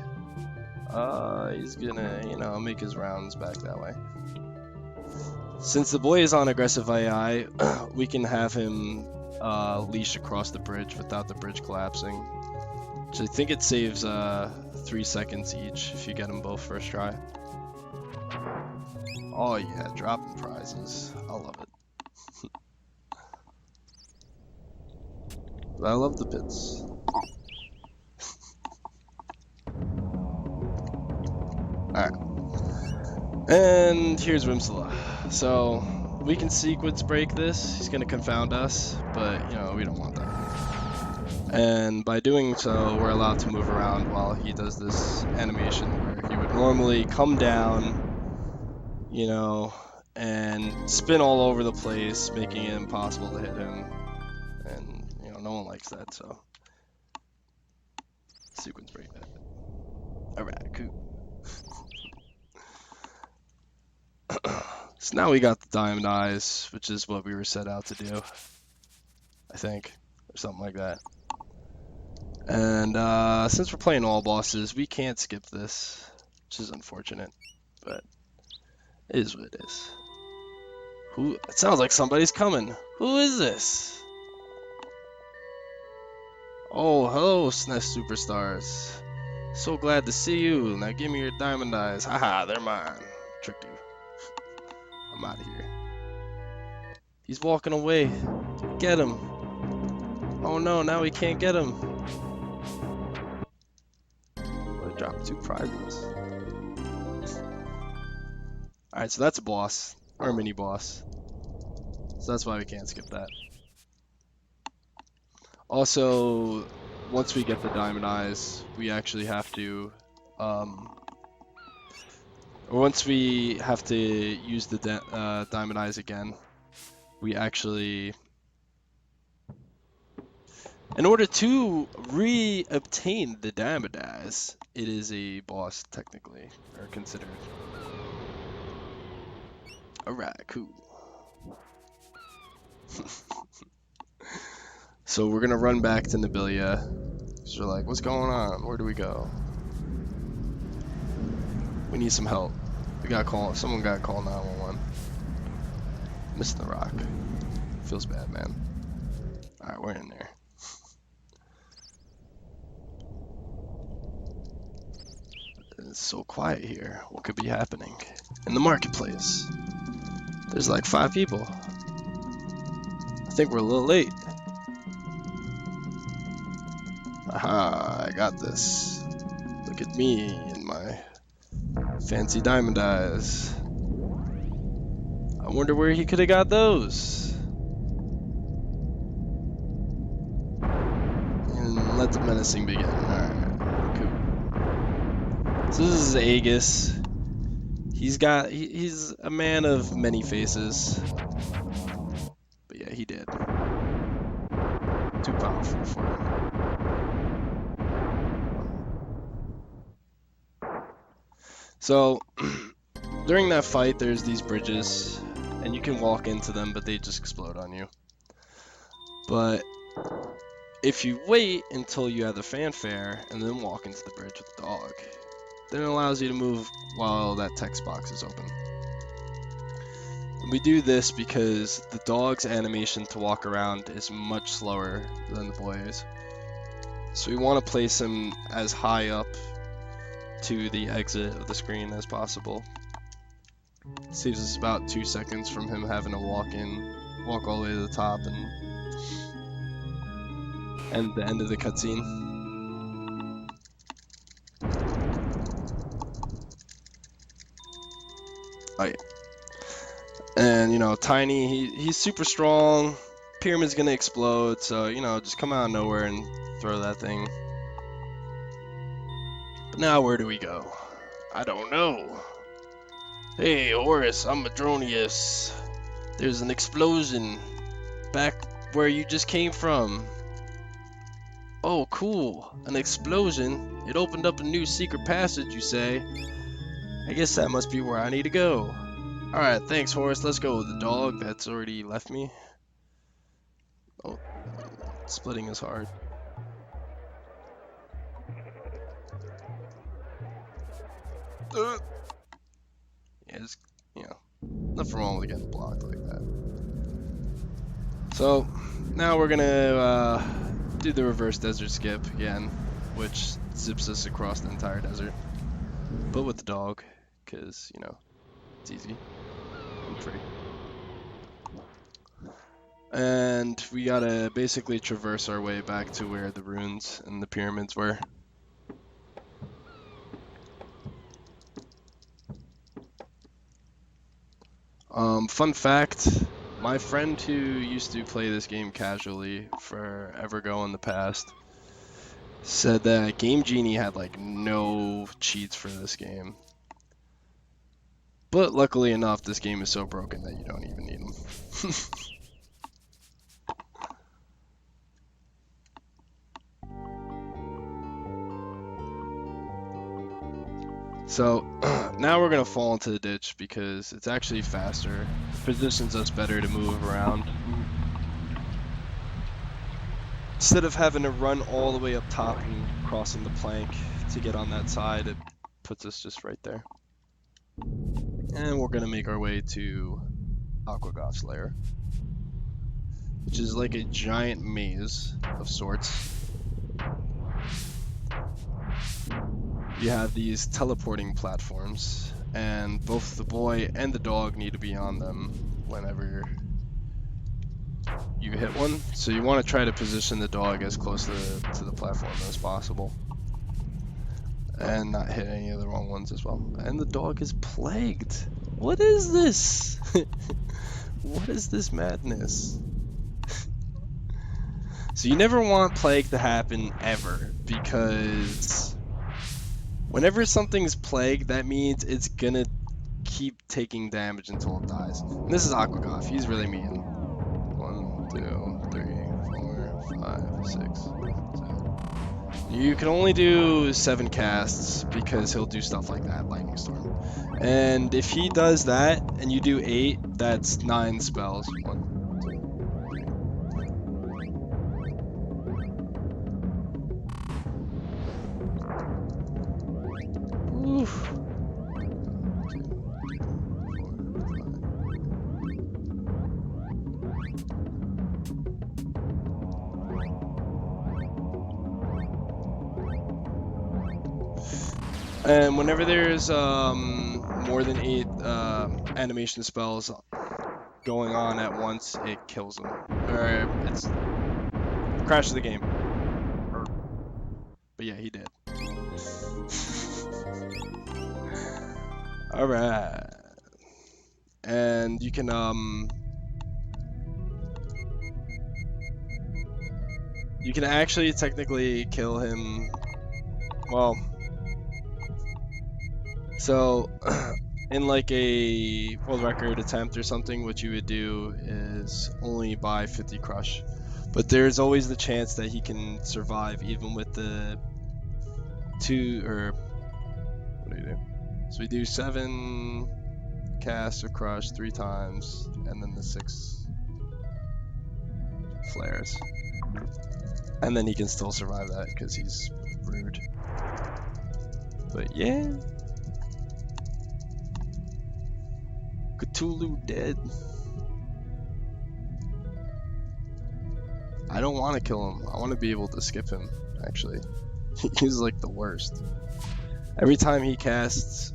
he's gonna, you know, make his rounds back that way. Since the boy is on aggressive AI, we can have him leash across the bridge without the bridge collapsing. Which I think it saves 3 seconds each if you get them both first try. Oh yeah, dropping prizes. I love it. I love the bits. Alright. And here's Wimsala. So we can sequence break this. He's gonna confound us, but you know, we don't want that. And by doing so, we're allowed to move around while he does this animation where he would normally come down, you know, and spin all over the place, making it impossible to hit him. And, you know, no one likes that, so. Sequence break that. Alright, cool. So now we got the diamond eyes, which is what we were set out to do. I think. Or something like that. And since we're playing all bosses, we can't skip this, which is unfortunate, but it is what it is. It sounds like somebody's coming. Who is this? Oh, hello, SNES superstars. So glad to see you. Now give me your diamond eyes. Haha, they're mine. Tricked you. I'm out of here. He's walking away. Get him. Oh no, now we can't get him. I dropped 2 prizes. Alright, so that's a boss. Or a mini boss. So that's why we can't skip that. Also, once we get the diamond eyes, we actually have to, once we have to use the diamond eyes again, we actually, in order to re-obtain the diamond eyes, it is a boss technically, or considered. Alright, cool. So we're gonna run back to Nabilia. So we're like, what's going on? Where do we go? We need some help. We gotta call, someone gotta call 911. Missing the rock. Feels bad, man. Alright, we're in there. It's so quiet here. What could be happening? In the marketplace. There's like 5 people. I think we're a little late. Aha, I got this. Look at me and my fancy diamond eyes. I wonder where he could have got those. And let the menacing begin. Alright, cool. So this is Aegis. He's a man of many faces. But yeah, he did. Too powerful for him. So during that fight, there's these bridges, and you can walk into them, but they just explode on you. But if you wait until you have the fanfare and then walk into the bridge with the dog, then it allows you to move while that text box is open. And we do this because the dog's animation to walk around is much slower than the boy's. So we want to place him as high up to the exit of the screen as possible. It saves us about 2 seconds from him having to walk all the way to the top and the end of the cutscene. Oh yeah. And you know, Tiny, he's super strong. Pyramid's gonna explode, so you know, just come out of nowhere and throw that thing. But now where do we go? I don't know. Hey Horus, I'm Madronius. There's an explosion back where you just came from. Oh, cool. An explosion? It opened up a new secret passage, you say? I guess that must be where I need to go. Alright, thanks, Horus. Let's go. The dog that's already left me. Oh, splitting is hard. Yeah, just, you know, nothing wrong with getting blocked like that. So, now we're gonna do the reverse desert skip again, which zips us across the entire desert. But with the dog, because, you know, it's easy and free. And we gotta basically traverse our way back to where the ruins and the pyramids were. Fun fact, my friend who used to play this game casually forever ago in the past said that Game Genie had like no cheats for this game. But luckily enough, this game is so broken that you don't even need them. So now we're gonna fall into the ditch because it's actually faster. It positions us better to move around. Instead of having to run all the way up top and crossing the plank to get on that side, it puts us just right there. And we're gonna make our way to Aqua's lair, which is like a giant maze of sorts. You have these teleporting platforms, and both the boy and the dog need to be on them whenever you hit one. So you want to try to position the dog as close to the platform as possible, and not hit any of the wrong ones as well. And the dog is plagued. What is this? What is this madness? So you never want plague to happen ever, because whenever something's plagued, that means it's gonna keep taking damage until it dies. And this is Aqua. He's really mean. 1, 2, 3, 4, 5, 6, 7. You can only do 7 casts because he'll do stuff like that, Lightning Storm. And if he does that and you do 8, that's 9 spells. 1, 2, 3. Oof. And whenever there's more than 8 animation spells going on at once, it kills them. Or it's crashes the game. But yeah, he did. Alright. And you can actually technically kill him. Well, So, in like a world record attempt or something, what you would do is only buy 50 crush. But there's always the chance that he can survive even with the what do you do? So we do 7 casts of crush 3 times, and then the 6 flares. And then he can still survive that because he's rude. But yeah. Cthulhu dead. I don't want to kill him. I want to be able to skip him, actually. He's like the worst. Every time he casts,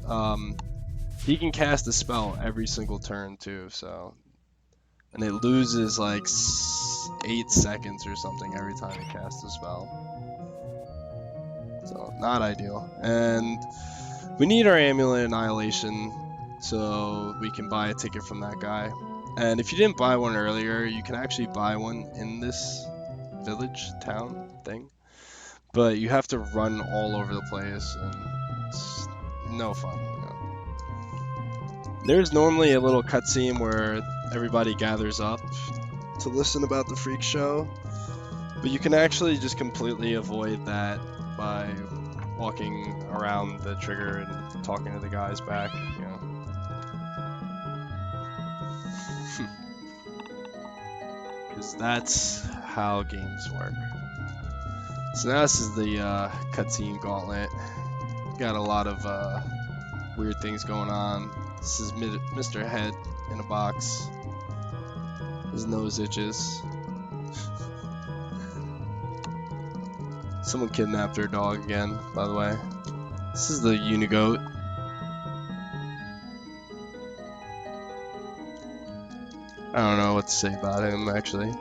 he can cast a spell every single turn too, so. And it loses like 8 seconds or something every time he casts a spell. So, not ideal. And we need our Amulet Annihilation so we can buy a ticket from that guy. And if you didn't buy one earlier, you can actually buy one in this village, town thing. But you have to run all over the place, and it's no fun. You know. There's normally a little cutscene where everybody gathers up to listen about the freak show, but you can actually just completely avoid that by walking around the trigger and talking to the guys back, you know. Because that's how games work. So now this is the cutscene gauntlet. Got a lot of weird things going on. This is Mr. Head in a box. His nose itches. Someone kidnapped their dog again, by the way. This is the Unigoat. I don't know what to say about him, actually.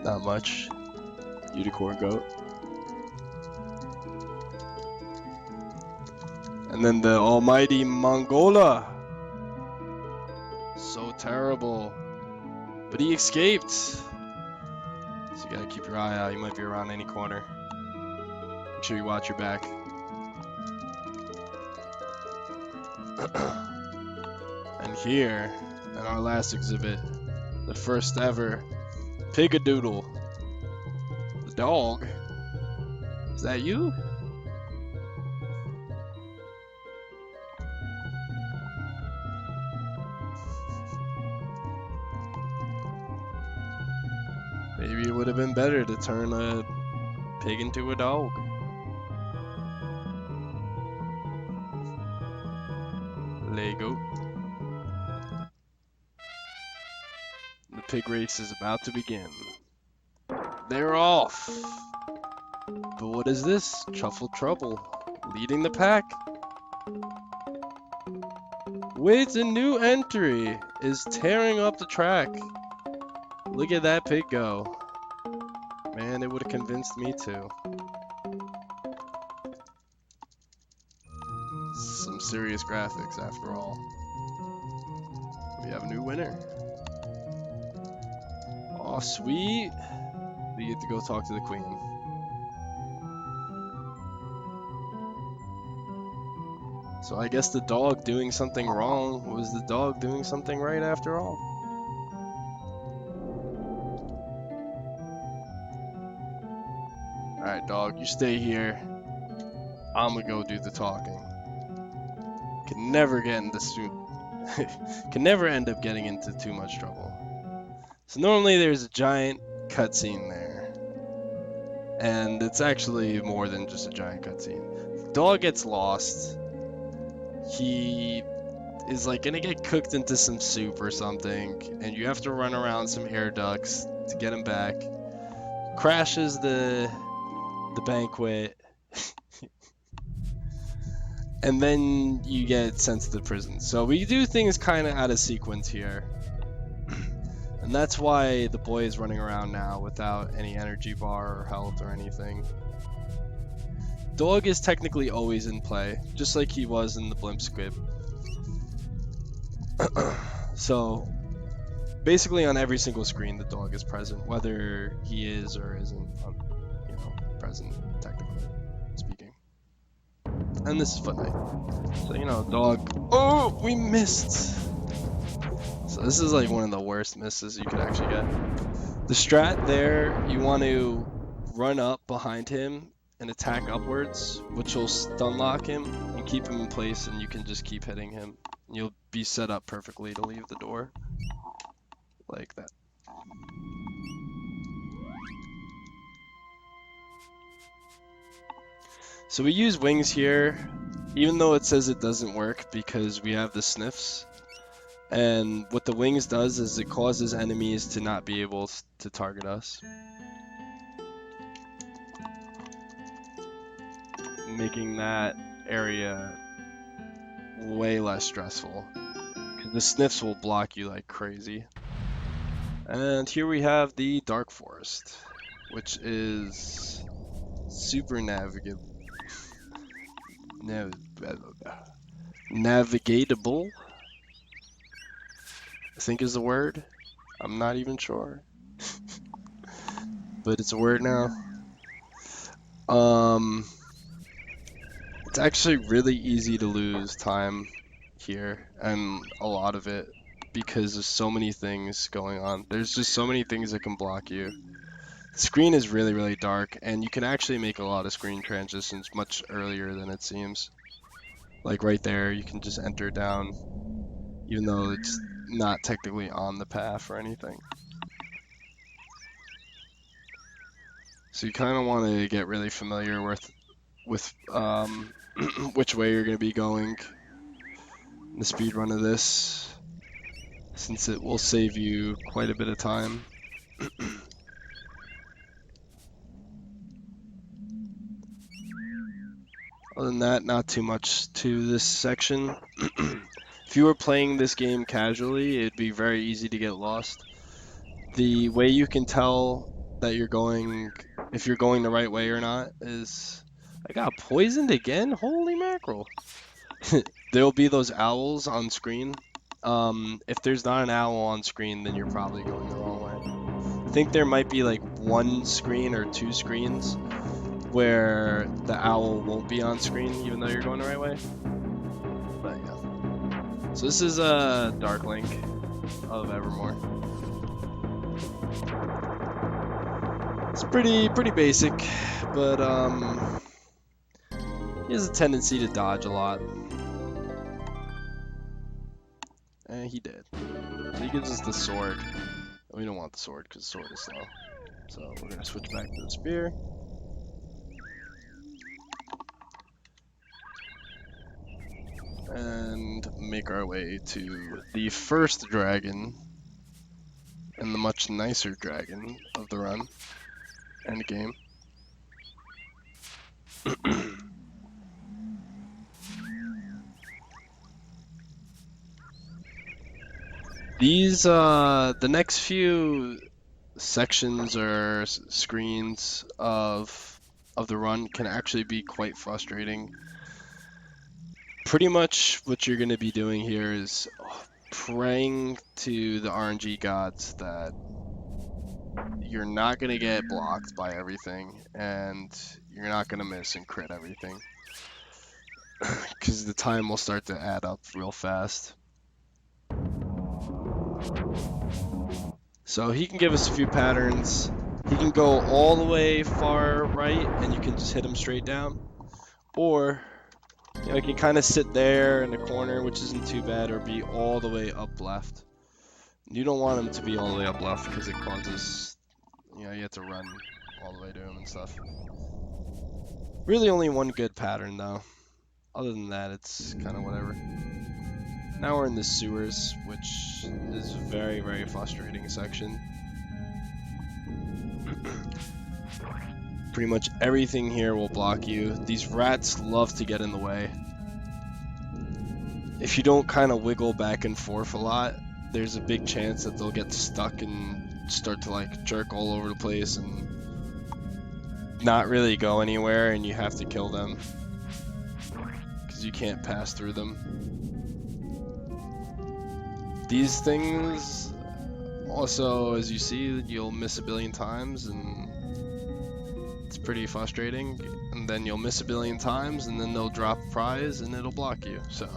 Not much. Unicorn goat. And then the almighty Mongola. So terrible. But he escaped. So you gotta keep your eye out. He might be around any corner. Make sure you watch your back. And here, in our last exhibit, the first ever Pigadoodle. The dog? Is that you? Maybe it would have been better to turn a pig into a dog. Lego. The pig race is about to begin. They're off! But what is this? Truffle Trouble. Leading the pack. Wait, a new entry is tearing up the track. Look at that pig go. Man, it would have convinced me too. Some serious graphics after all. We have a new winner. Aw, sweet. We get to go talk to the queen. So I guess the dog doing something wrong was the dog doing something right after all. Alright, dog, you stay here. I'm gonna go do the talking. Can never get into can never end up getting into too much trouble. So normally there's a giant cutscene there. And it's actually more than just a giant cutscene. The dog gets lost. He is like gonna get cooked into some soup or something, and you have to run around some air ducts to get him back. Crashes the banquet. And then you get sent to the prison. So we do things kind of out of sequence here. And that's why the boy is running around now without any energy bar or health or anything. Dog is technically always in play, just like he was in the blimp squib. So basically on every single screen the dog is present, whether he is or isn't, present technically speaking. And this is foot height. So, you know, dog. Oh, we missed. So this is like one of the worst misses you could actually get. The strat there, you want to run up behind him and attack upwards, which will stun lock him and keep him in place, and you can just keep hitting him. You'll be set up perfectly to leave the door. Like that. So we use wings here, even though it says it doesn't work because we have the sniffs. And what the wings does is it causes enemies to not be able to target us, making that area way less stressful. Because the sniffs will block you like crazy. And here we have the Dark Forest, which is super navigatable. Navigatable, I think is the word. I'm not even sure. But it's a word now. It's actually really easy to lose time here, and a lot of it, because there's so many things going on. There's just so many things that can block you. The screen is really, really dark, and you can actually make a lot of screen transitions much earlier than it seems. Like right there, you can just enter down, even though it's not technically on the path or anything. So you kind of want to get really familiar with which way you're going to be going in the speed run of this, since it will save you quite a bit of time. Other than that, not too much to this section. If you were playing this game casually, it'd be very easy to get lost. The way you can tell that you're going, if you're going the right way or not, is... I got poisoned again? Holy mackerel. There'll be those owls on screen. If there's not an owl on screen, then you're probably going the wrong way. I think there might be like one screen or two screens where the owl won't be on screen even though you're going the right way. But yeah. So this is a Dark Link of Evermore. It's pretty basic, but he has a tendency to dodge a lot. And he did. So he gives us the sword. We don't want the sword because the sword is slow. So we're going to switch back to the spear. And make our way to the first dragon, and the much nicer dragon of the run and game. These, the next few sections or screens of the run can actually be quite frustrating. Pretty much what you're going to be doing here is praying to the RNG gods that you're not going to get blocked by everything, and you're not going to miss and crit everything. Because the time will start to add up real fast. So he can give us a few patterns. He can go all the way far right, and you can just hit him straight down. Or... you know, you can kind of sit there in the corner, which isn't too bad, or be all the way up left. You don't want him to be all the way up left because it causes, you know, you have to run all the way to him and stuff. Really only one good pattern though. Other than that, it's kind of whatever. Now we're in the sewers, which is a very, very frustrating section. Pretty much everything here will block you. These rats love to get in the way. If you don't kind of wiggle back and forth a lot, there's a big chance that they'll get stuck and start to like jerk all over the place and not really go anywhere, and you have to kill them because you can't pass through them. These things also, as you see, you'll miss a billion times, and it's pretty frustrating. And then you'll miss a billion times, and then they'll drop a prize, and it'll block you. So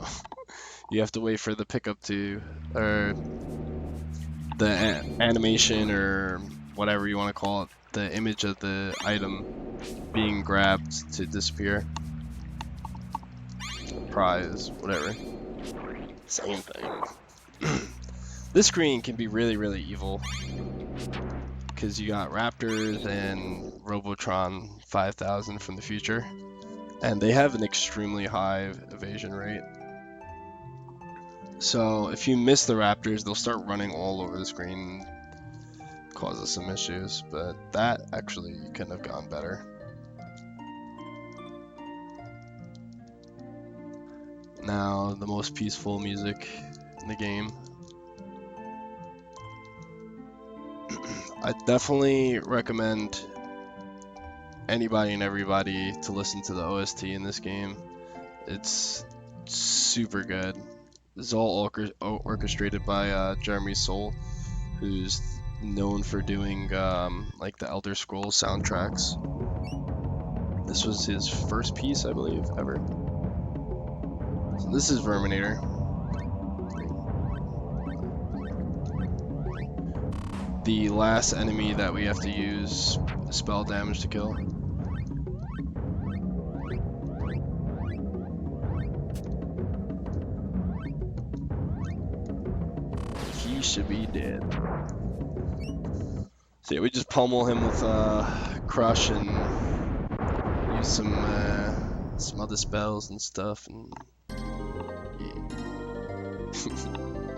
you have to wait for the pickup to, or the animation, or whatever you want to call it, the image of the item being grabbed to disappear. Prize, whatever. Same thing. This screen can be really, really evil. Because you got Raptors and Robotron 5000 from the future. And they have an extremely high evasion rate. So if you miss the Raptors, they'll start running all over the screen. Causes some issues. But that actually couldn't have gone better. Now, the most peaceful music in the game. I definitely recommend anybody and everybody to listen to the OST in this game. It's super good. It's all orchestrated by Jeremy Soule, who's known for doing like the Elder Scrolls soundtracks. This was his first piece, I believe, ever. So this is Verminator. The last enemy that we have to use spell damage to kill. He should be dead. So yeah, we just pummel him with Crush and use some other spells and stuff, and yeah.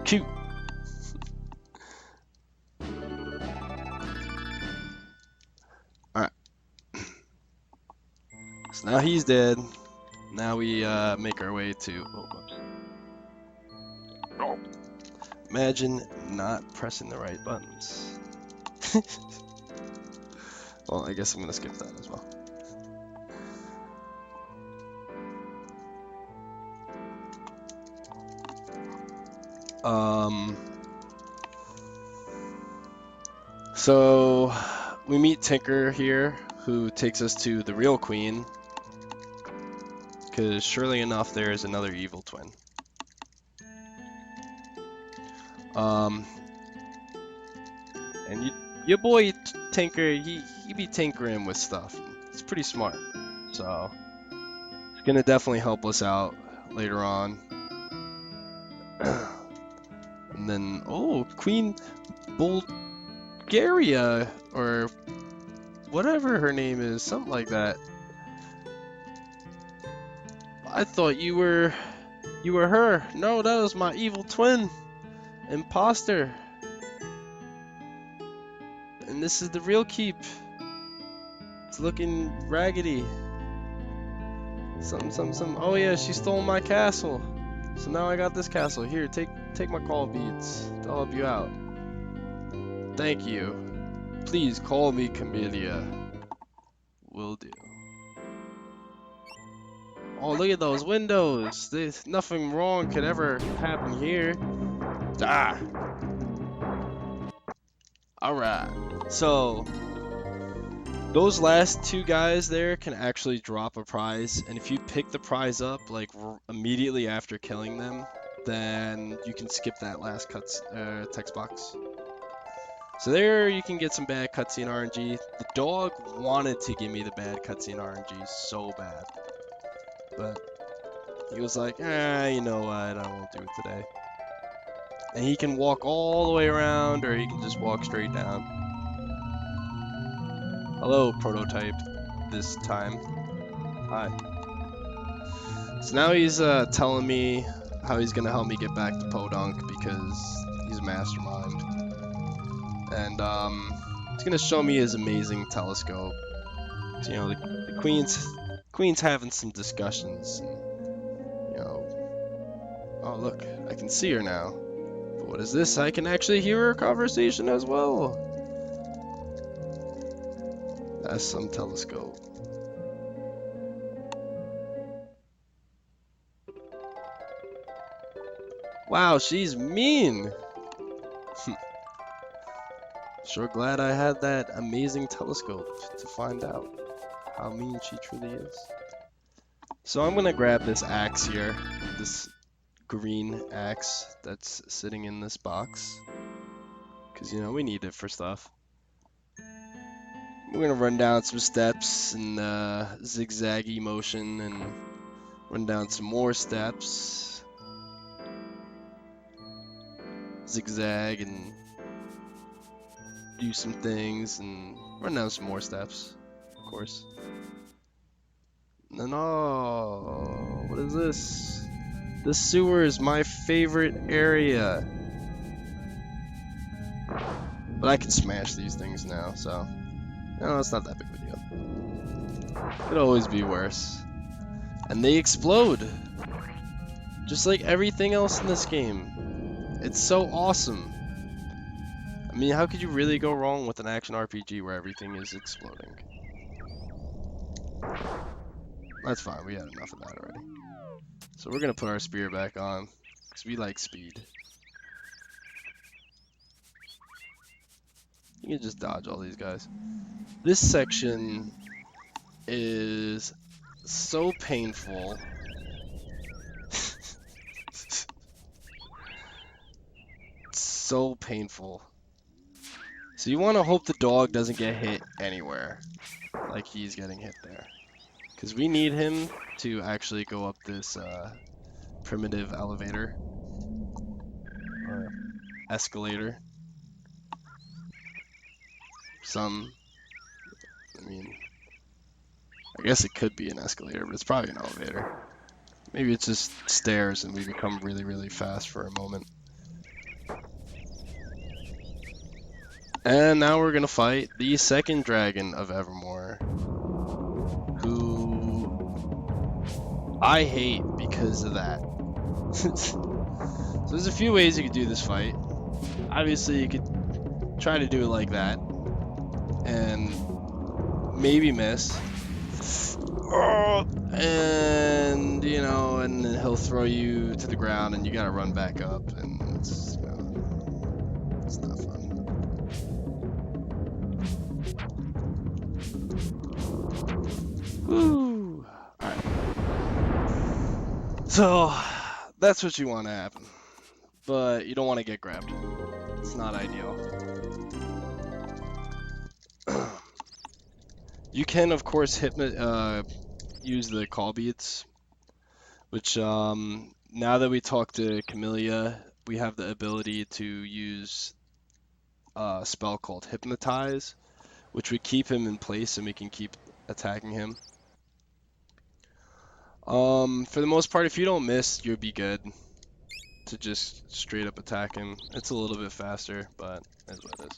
Cute. Alright. So now he's dead. Now we make our way to... Oh, whoops. Oh. Imagine not pressing the right buttons. Well, I guess I'm gonna skip that as well. So we meet Tinker here, who takes us to the real queen, because surely enough there is another evil twin. And your boy Tinker, he be tinkering with stuff. He's pretty smart, so it's gonna definitely help us out later on. And then, oh, Queen Bulgaria, or whatever her name is, something like that. I thought you were her. No, that was my evil twin, imposter. And this is the real keep. It's looking raggedy. Some. Oh yeah, she stole my castle. So now I got this castle. Here, take my call beads. I'll help you out. Thank you. Please call me Camellia. Will do. Oh, look at those windows. There's nothing wrong could ever happen here. Ah. Alright. So those last two guys there can actually drop a prize, and if you pick the prize up like immediately after killing them, then you can skip that last text box. So there you can get some bad cutscene RNG. The dog wanted to give me the bad cutscene RNG so bad, but he was like, you know what, I won't do it today. And he can walk all the way around, or he can just walk straight down. Hello, prototype, this time. Hi. So now he's telling me how he's gonna help me get back to Podunk because he's a mastermind. And he's gonna show me his amazing telescope. So, you know, the Queen's having some discussions. And, you know, oh look, I can see her now. But what is this? I can actually hear her conversation as well. That's some telescope. Wow, she's mean. Sure glad I had that amazing telescope to find out. how mean she truly is. So I'm gonna grab this axe here, this green axe that's sitting in this box, because you know we need it for stuff. We're gonna run down some steps in zigzaggy motion and run down some more steps, zigzag, and do some things and run down some more steps, of course. No, what is this? The sewer is my favorite area. But I can smash these things now, so no, it's not that big of a deal. Could always be worse. And they explode, just like everything else in this game. It's so awesome. I mean, how could you really go wrong with an action RPG where everything is exploding? That's fine, we had enough of that already. So we're gonna put our spear back on, because we like speed. You can just dodge all these guys. This section is so painful. So painful. So you want to hope the dog doesn't get hit anywhere, like he's getting hit there. Because we need him to actually go up this primitive elevator. Or escalator. I mean, I guess it could be an escalator, but it's probably an elevator. Maybe it's just stairs and we become really, really fast for a moment. And now we're gonna fight the second dragon of Evermore, who I hate because of that. So there's a few ways you could do this fight. Obviously, you could try to do it like that, and maybe miss. And you know, and then he'll throw you to the ground, and you gotta run back up, and it's, you know, it's not fun. Woo! Alright. So, that's what you want to happen. But you don't want to get grabbed. It's not ideal. You can, of course, use the call beads, which, now that we talk to Camellia, we have the ability to use a spell called Hypnotize, which would keep him in place and we can keep attacking him. For the most part, if you don't miss, you'll be good to just straight up attack him. It's a little bit faster, but that's what it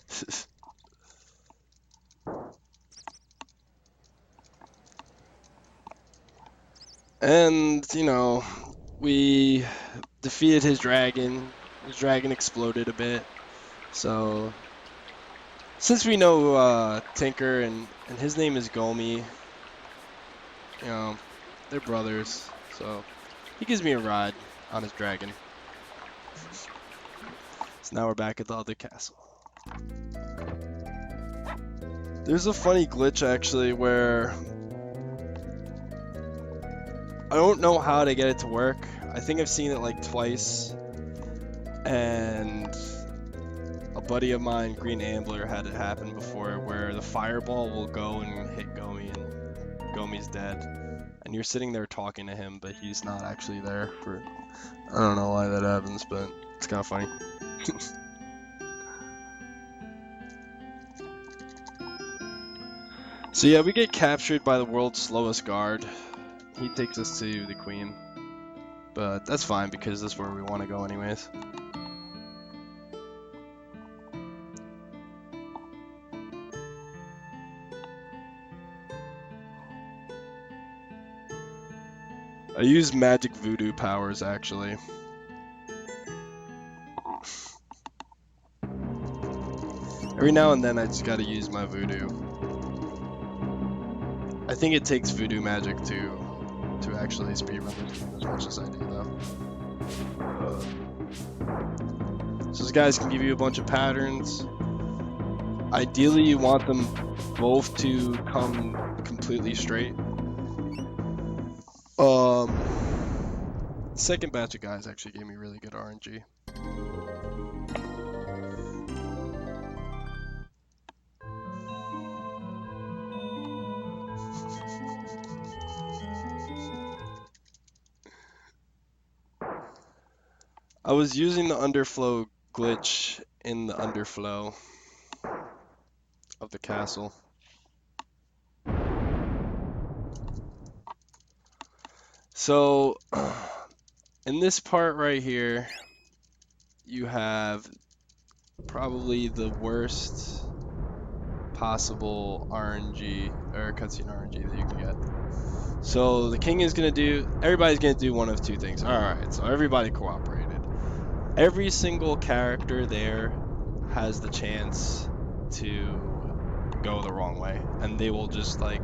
is. And, you know, we defeated his dragon. His dragon exploded a bit. So, since we know Tinker and his name is Gomi, you know, they're brothers. So, he gives me a ride on his dragon. So now we're back at the other castle. There's a funny glitch actually where I don't know how to get it to work. I think I've seen it like twice, and a buddy of mine, Green Ambler, had it happen before where the fireball will go and hit Gomi and Gomi's dead. And you're sitting there talking to him, but he's not actually there. I don't know why that happens, but it's kind of funny. So yeah, we get captured by the world's slowest guard. He takes us to the queen. But that's fine because that's where we want to go anyways. I use magic voodoo powers actually. Every now and then I just gotta use my voodoo. I think it takes voodoo magic to actually speedrun this game as much as I do though. So these guys can give you a bunch of patterns. Ideally you want them both to come completely completely straight. Second batch of guys actually gave me really good RNG. I was using the underflow glitch in the underflow of the castle. So, in this part right here, you have probably the worst possible RNG, or cutscene RNG that you can get. So the king is gonna do, everybody's gonna do one of two things. Alright, so everybody cooperated. Every single character there has the chance to go the wrong way, and they will just like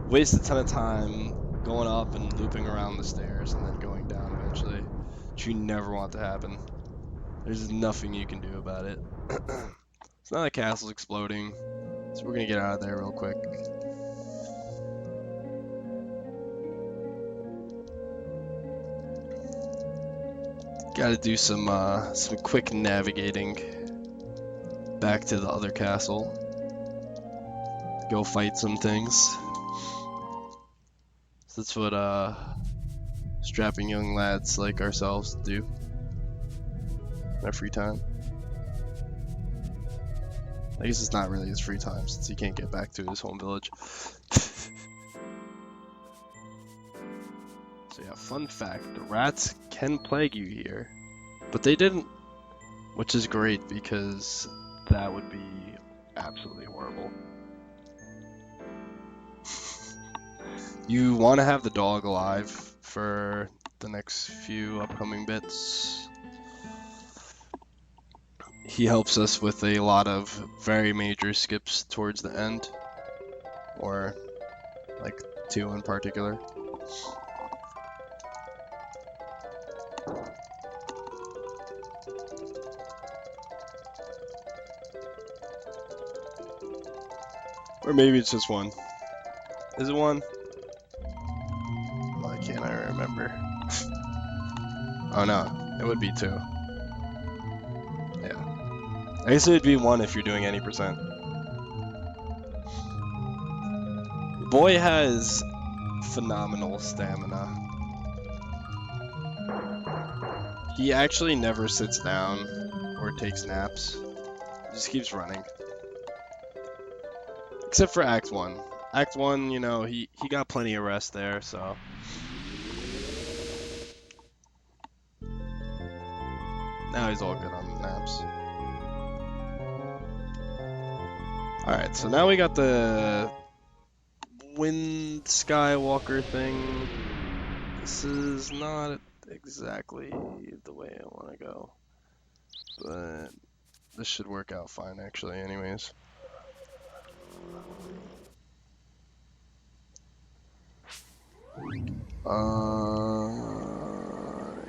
waste a ton of time going up and looping around the stairs and then going down eventually, which you never want to happen. There's nothing you can do about it. It's not like castle's exploding, so we're gonna get out of there real quick. Gotta do some quick navigating back to the other castle. Go fight some things. So that's what strapping young lads like ourselves do in our free time. I guess it's not really his free time since he can't get back to his home village. So yeah, fun fact, the rats can plague you here, but they didn't, which is great because that would be absolutely horrible. You want to have the dog alive for the next few upcoming bits. He helps us with a lot of very major skips towards the end, or like 2 in particular. Or maybe it's just 1. Is it 1? Why can't I remember? Oh no, it would be 2. Yeah. I guess it would be 1 if you're doing any percent. Boy has phenomenal stamina. He actually never sits down or takes naps. He just keeps running. Except for Act 1. Act 1, you know, he got plenty of rest there, so. Now he's all good on naps. Alright, so now we got the Wind Skywalker thing. This is not exactly the way I want to go, but this should work out fine actually anyways.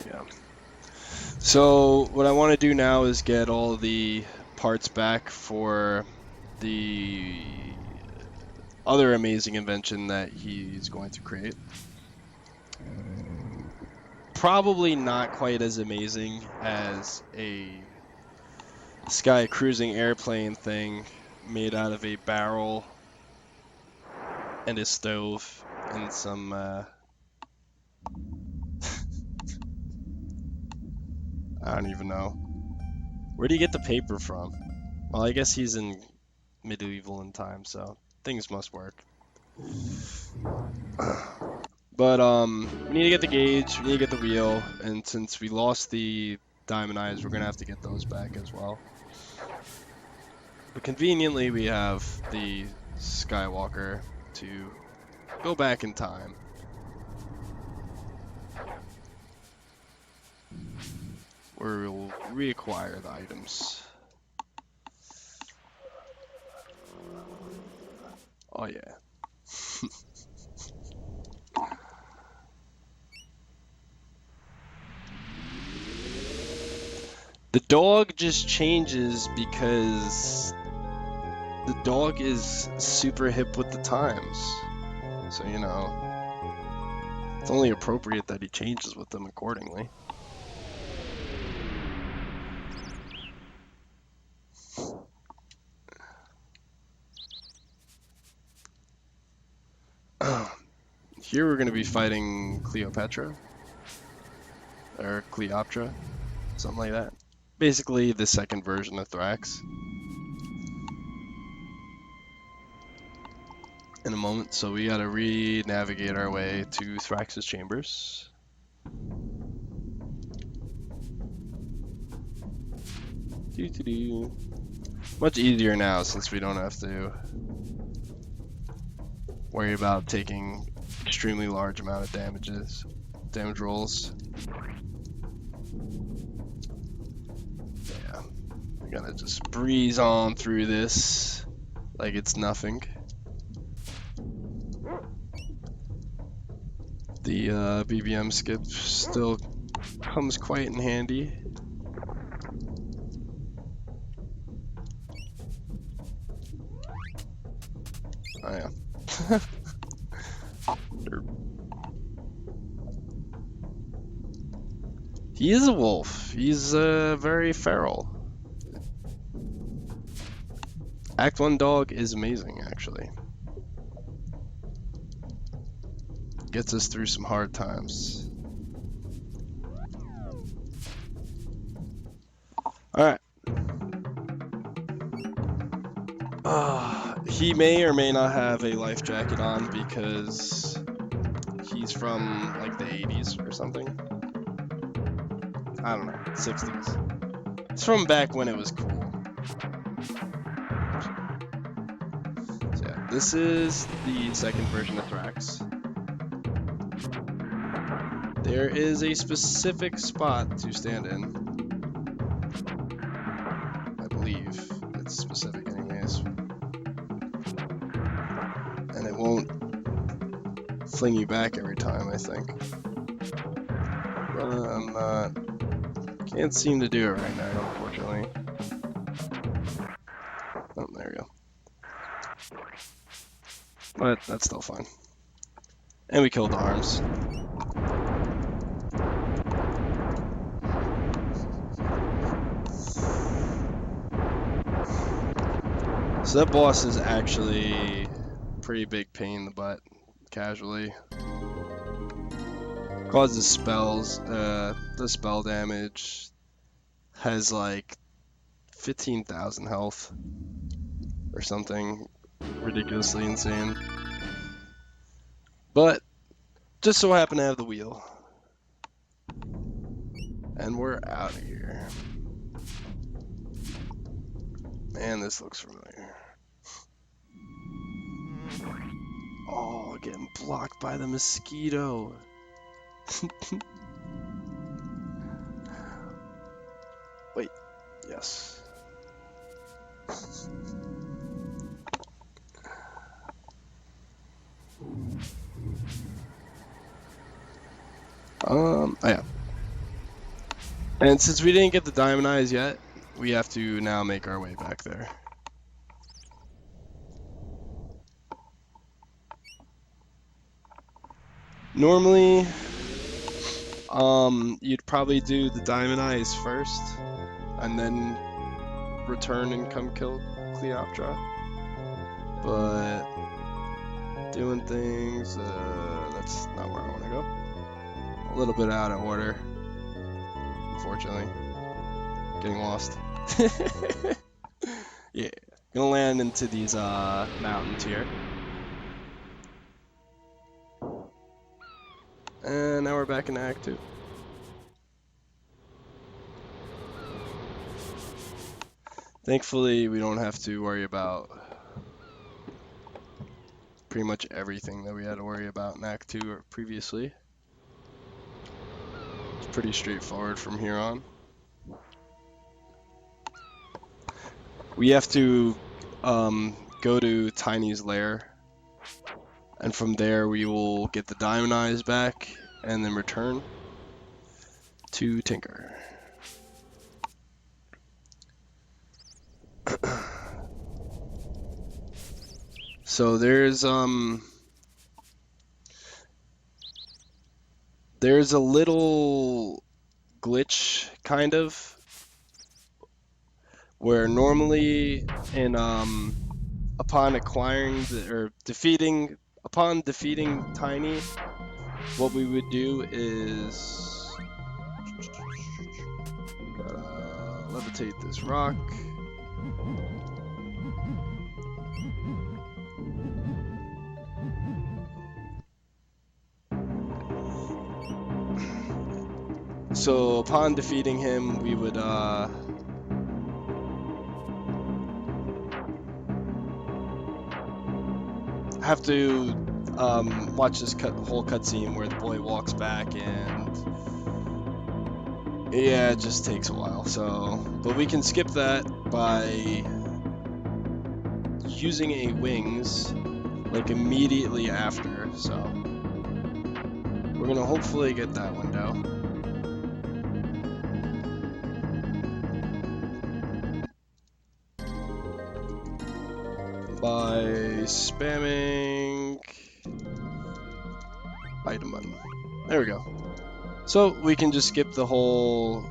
Yeah. So what I want to do now is get all the parts back for the other amazing invention that he's going to create. Probably not quite as amazing as a sky cruising airplane thing made out of a barrel and a stove and some I don't even know. Where do you get the paper from? Well, I guess he's in medieval in time, so things must work. But we need to get the gauge, we need to get the wheel, and since we lost the diamond eyes, we're gonna have to get those back as well. But conveniently, we have the Skywalker to go back in time. Where we'll reacquire the items. Oh yeah. The dog just changes because the dog is super hip with the times. so you know, it's only appropriate that he changes with them accordingly. Here we're going to be fighting Cleopatra, or Cleopatra, something like that. Basically the second version of Thrax. In a moment, so we gotta re-navigate our way to Thrax's chambers. Much easier now since we don't have to worry about taking extremely large amount of damage rolls. Yeah, we're gonna just breeze on through this like it's nothing. The BBM skip still comes quite in handy. Oh yeah. He is a wolf. He's very feral. Act 1 dog is amazing, actually. Gets us through some hard times. Alright. He may or may not have a life jacket on because he's from like the 80s or something. I don't know, 60s. It's from back when it was cool. So yeah, this is the second version of Thrax. There is a specific spot to stand in. I believe it's specific anyways. And it won't fling you back every time, I think. But I'm not... Can't seem to do it right now, unfortunately. Oh, there we go. But that's still fine. And we killed the arms. So that boss is actually pretty big pain in the butt, casually. Causes spells, the spell damage has like 15,000 health or something ridiculously insane. But just so happen to have the wheel. And we're out of here. Man, this looks familiar. Oh, getting blocked by the mosquito. Wait, yes. Oh yeah. And since we didn't get the diamond eyes yet, we have to now make our way back there. Normally, you'd probably do the diamond eyes first, and then return and come kill Cleopatra. But doing things, that's not where I want to go. A little bit out of order, unfortunately. Getting lost. Yeah, gonna land into these mountains here. And now we're back in Act 2. Thankfully, we don't have to worry about pretty much everything that we had to worry about in Act 2 or previously. It's pretty straightforward from here on. We have to go to Tiny's lair, and from there we will get the diamond eyes back and then return to Tinker. So there's there's a little glitch, kind of, where normally in upon acquiring or defeating Tiny, what we would do is levitate this rock. So upon defeating him, we would have to watch this whole cutscene where the boy walks back, and yeah, it just takes a while. So, but we can skip that by using a wings like immediately after. So we're gonna hopefully get that window. By spamming item button. There we go. So we can just skip the whole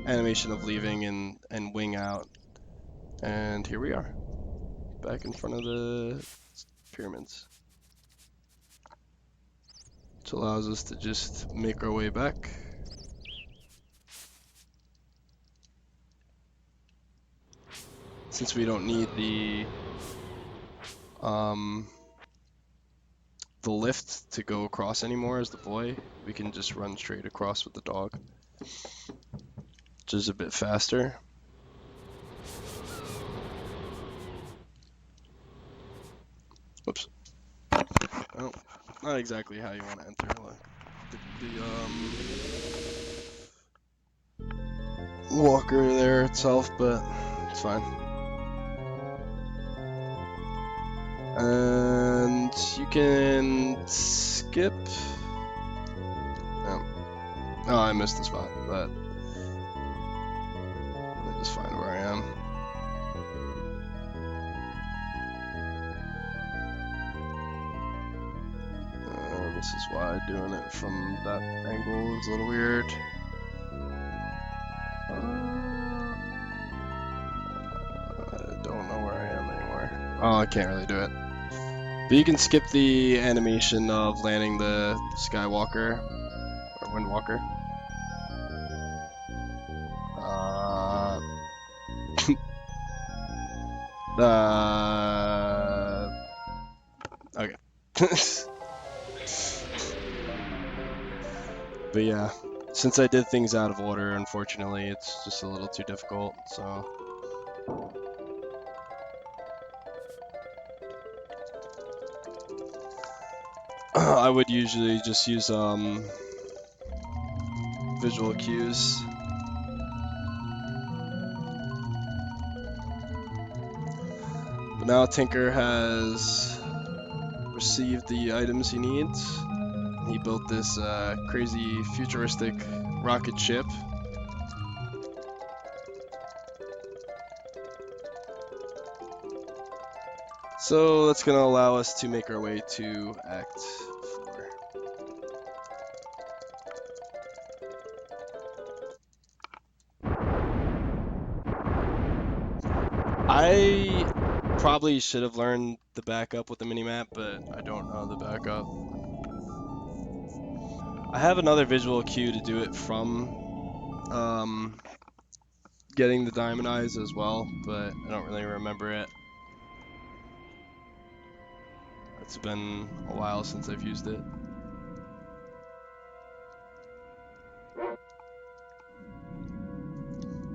animation of leaving and wing out. And here we are, back in front of the pyramids. Which allows us to just make our way back. Since we don't need the lift to go across anymore as the boy, we can just run straight across with the dog, which is a bit faster. Whoops. Oh, not exactly how you want to enter the walker there itself, but it's fine. And you can skip. Oh, I missed the spot, but let me just find where I am. This is why doing it from that angle is a little weird. I don't know where I am anymore. Oh, I can't really do it. But you can skip the animation of landing the Skywalker or Windwalker. Okay. But yeah, since I did things out of order, unfortunately, it's just a little too difficult, so. I would usually just use visual cues. But now Tinker has received the items he needs. He built this crazy futuristic rocket ship. So that's going to allow us to make our way to Act 4. I probably should have learned the backup with the minimap, but I don't know the backup. I have another visual cue to do it from getting the diamond eyes as well, but I don't really remember it. It's been a while since I've used it.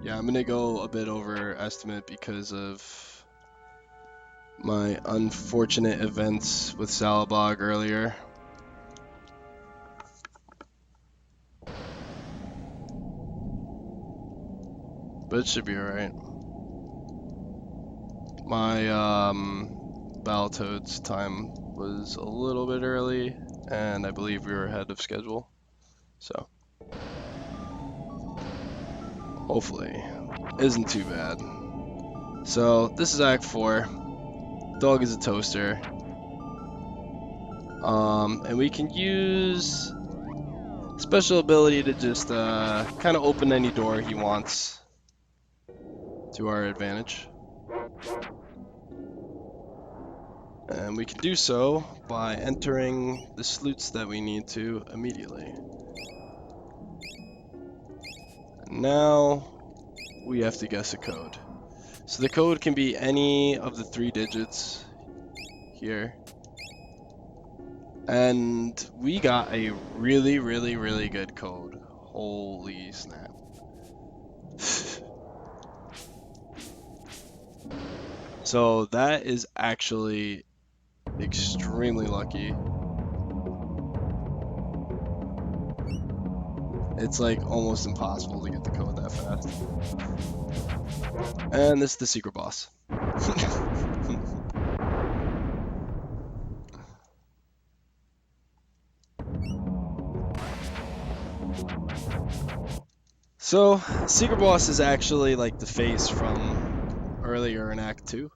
Yeah, I'm gonna go a bit over estimate because of my unfortunate events with Salabog earlier. But it should be alright. My Battletoads time was a little bit early, and I believe we were ahead of schedule. So hopefully isn't too bad. So this is Act 4. Dog is a toaster. And we can use Special ability to just kind of open any door he wants to our advantage. And we can do so by entering the sleuths that we need to immediately. And now we have to guess a code. So the code can be any of the 3 digits here. And we got a really, really, really good code. Holy snap. So that is actually extremely lucky. It's like almost impossible to get the code that fast. And this is the secret boss. So, secret boss is actually like the face from earlier in Act 2.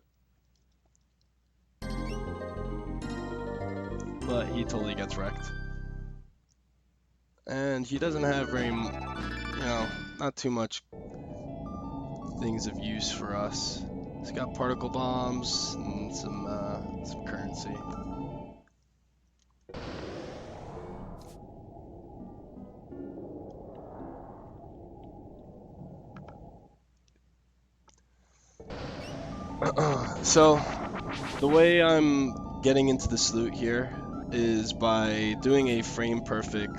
But he totally gets wrecked. And he doesn't have very, not too much things of use for us. He's got particle bombs and some currency. So, the way I'm getting into the loot here is by doing a frame perfect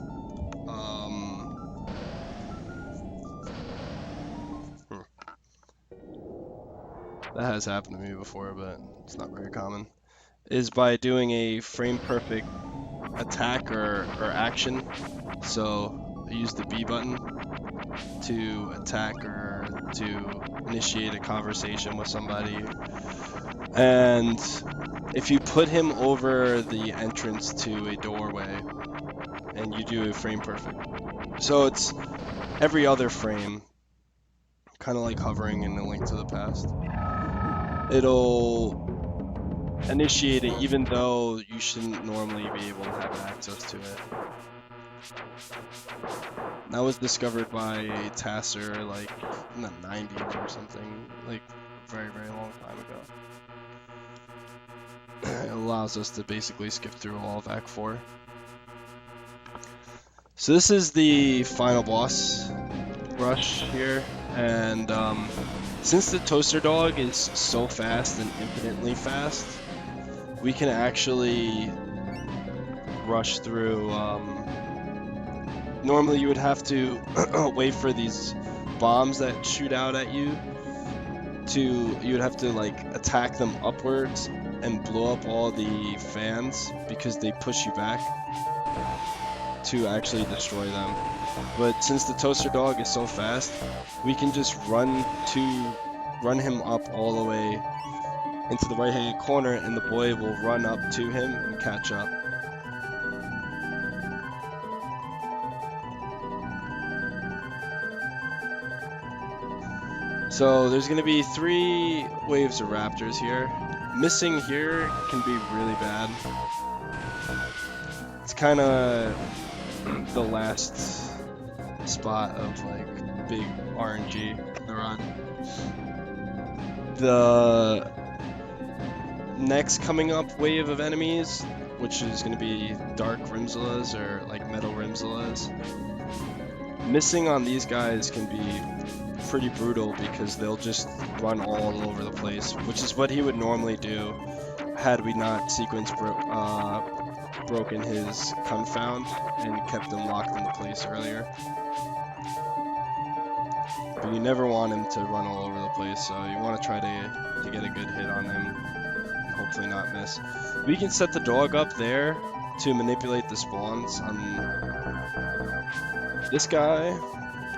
that has happened to me before, but it's not very common, is by doing a frame perfect attack or action. So I use the B button to attack or to initiate a conversation with somebody, and if you put him over the entrance to a doorway and you do a frame perfect, so it's every other frame, kind of like hovering in A Link to the Past, it'll initiate it even though you shouldn't normally be able to have access to it. That was discovered by a Tasser like in the 90s or something, like very, very long time ago. It allows us to basically skip through all of Act 4. So this is the final boss rush here, and since the toaster dog is so fast and infinitely fast, we can actually rush through. Normally you would have to wait for these bombs that shoot out at you. You would have to like attack them upwards and blow up all the fans because they push you back to actually destroy them. But since the toaster dog is so fast, we can just run him up all the way into the right hand corner, and the boy will run up to him and catch up. So there's going to be 3 waves of raptors here. Missing here can be really bad. It's kind of the last spot of like big RNG they're on. The next coming up wave of enemies, which is going to be dark Rimzillas or like metal Rimzillas. Missing on these guys can be pretty brutal because they'll just run all over the place, which is what he would normally do had we not sequence broken his confound and kept him locked into place earlier. But you never want him to run all over the place, so you want to try to get a good hit on him and hopefully not miss. We can set the dog up there to manipulate the spawns on this guy,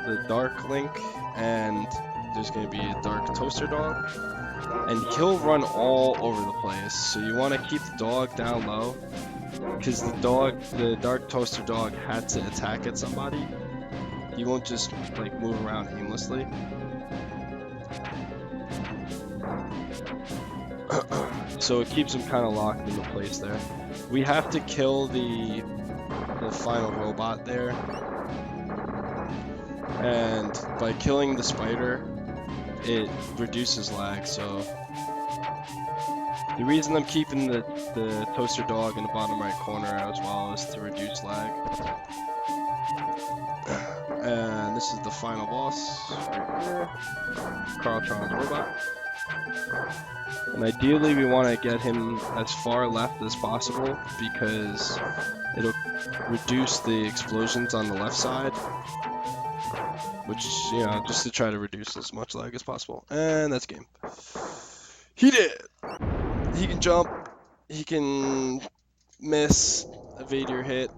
the Dark Link, and there's going to be a Dark Toaster Dog, and he'll run all over the place, so you want to keep the dog down low, because the Dark Toaster Dog had to attack at somebody. He won't just like move around aimlessly. So it keeps him kind of locked into place there. We have to kill the final robot there And by killing the spider, it reduces lag. So the reason I'm keeping the toaster dog in the bottom right corner as well is to reduce lag. And this is the final boss right here, Carltron's robot. And ideally we want to get him as far left as possible because it'll reduce the explosions on the left side, which, you know, just to try to reduce as much lag as possible. And that's game. He did! He can jump, he can miss, evade your hit,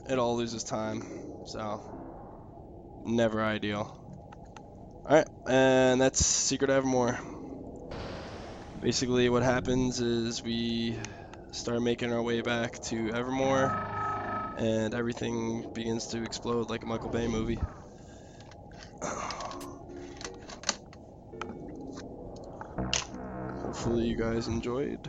it all loses time, so never ideal. Alright, and that's Secret Evermore. Basically what happens is we start making our way back to Evermore, and everything begins to explode like a Michael Bay movie. Hopefully you guys enjoyed.